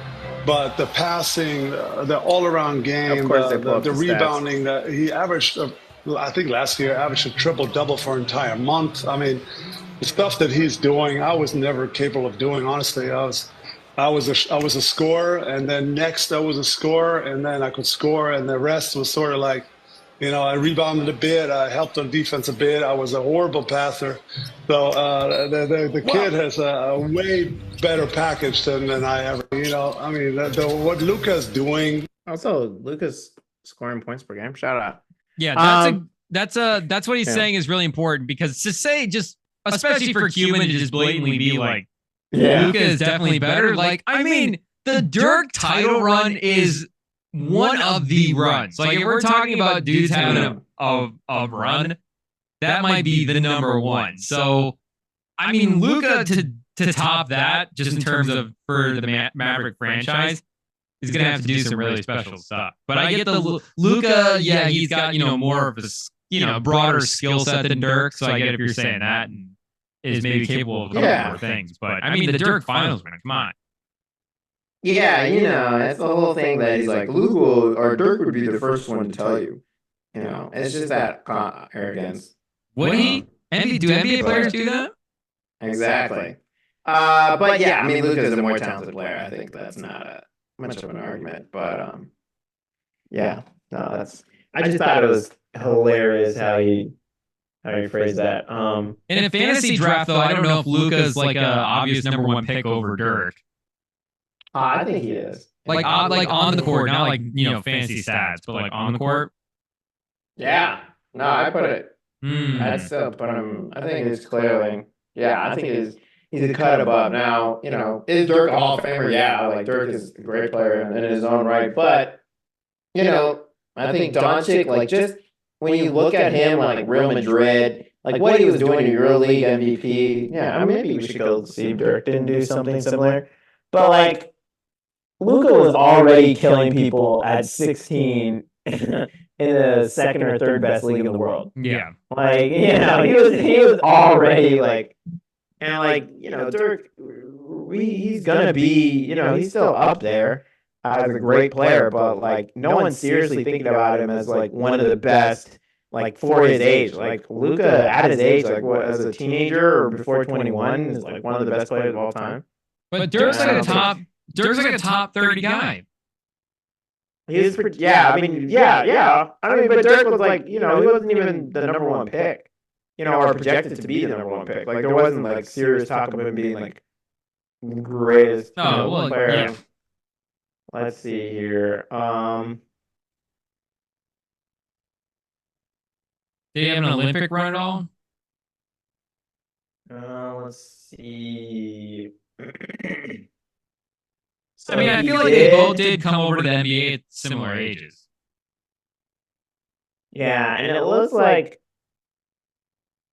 but the passing, the all-around game, the rebounding that he averaged. I think last year averaged a triple-double for an entire month. I mean, the stuff that he's doing, I was never capable of doing. Honestly, I was a scorer, and then next I was a scorer, and then I could score, and the rest was sort of like, I rebounded a bit, I helped on defense a bit. I was a horrible passer, so the kid has a way better package than I ever. I mean, what Luka's doing. Also, Luka's scoring points per game. Shout out. Yeah, that's what he's saying is really important, because to say just, especially for Cuban, to just blatantly be like, Luka is definitely better. Like, I mean, the Dirk title run is one of the runs. Like, if we're talking about dudes having a run, that might be the number one. So, I mean, Luka to top that, just in terms of for the Maverick franchise, is going to have to do some really special stuff. But I get the Luka, yeah, he's got, more of a, broader skill set than Dirk. So I get if you're saying that and is maybe capable of a couple more things. But I mean, the Dirk finals, man, come on. Yeah, it's the whole thing that he's like, Luka or Dirk would be the first one to tell you. It's just that arrogance. Would he? Do NBA players do that? Exactly. But yeah, I mean, Luka's a more talented player. I think that's not much of an argument. But yeah, no, I just thought it was hilarious how you phrased that. In a fantasy draft, though, I don't know if Luka's like a obvious number 1 pick over Dirk. I think he is. Like on the court, not like fantasy stats, but like on the court. Yeah. No, I put it. I'd still put him. I think it's clearly. Yeah, I think he's a cut above. Now, is Dirk a Hall of Famer? Yeah, like Dirk is a great player in his own right. But I think Doncic, like just when you look at him, like Real Madrid, like what he was doing in EuroLeague MVP. Yeah, I mean, maybe we should go see if Dirk didn't do something similar. But like. Luka was already killing people at 16 in the second or third best league in the world. Yeah. Like, he was already like, and like, Dirk, he's gonna be, he's still up there as a great player, but like no one's seriously thinking about him as like one of the best, like for his age. Like Luka at his age, like what, as a teenager or before 21 is like one of the best players of all time. But Dirk's like a top 30 guy. He was pretty, yeah. I mean, but Dirk was like, he wasn't even the number 1 pick, or projected to be the number 1 pick. Like there wasn't like serious talk of him being like the greatest player. Yeah. Let's see here. Did he have an Olympic run at all? Let's see. So I mean, I feel like they both did come over to the NBA at similar ages. Yeah, and it looks like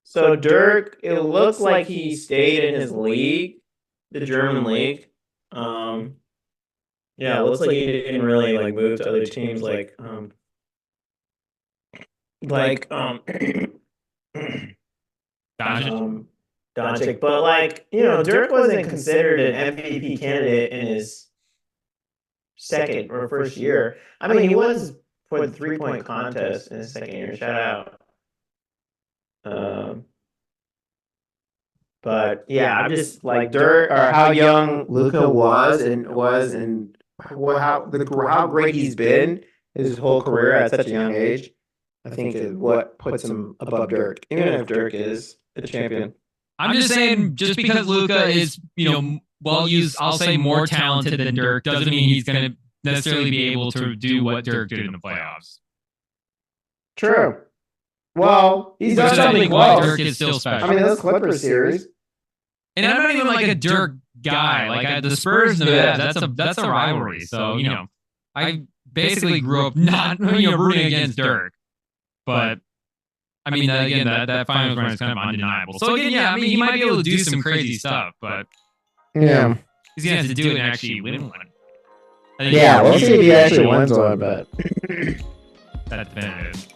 so Dirk. It looks like he stayed in his league, the German league. Yeah, it looks like he didn't really like move to other teams, Doncic. But like Dirk wasn't considered an MVP candidate in his second or first year. I mean, he was for the 3-point contest in his second year. Shout out. But yeah, I'm just like Dirk, or how young Luka was and how great he's been his whole career at such a young age. I think is what puts him above Dirk, even if Dirk is a champion. I'm just saying, just because Luka is, I'll say more talented than Dirk, doesn't mean he's going to necessarily be able to do what Dirk did in the playoffs. True. Well, he's done something well. Dirk is still special. I mean, those Clippers series. And I'm not even like a Dirk guy. Like the Spurs and the Mavs, that's a rivalry. So, I basically grew up not, rooting against Dirk. But I mean, again, that finals run is kind of undeniable. So again, yeah, I mean, he might be able to do some crazy stuff, but yeah, he's gonna have to do it and actually win one. Yeah, we'll see if he actually wins one, but that's definitive.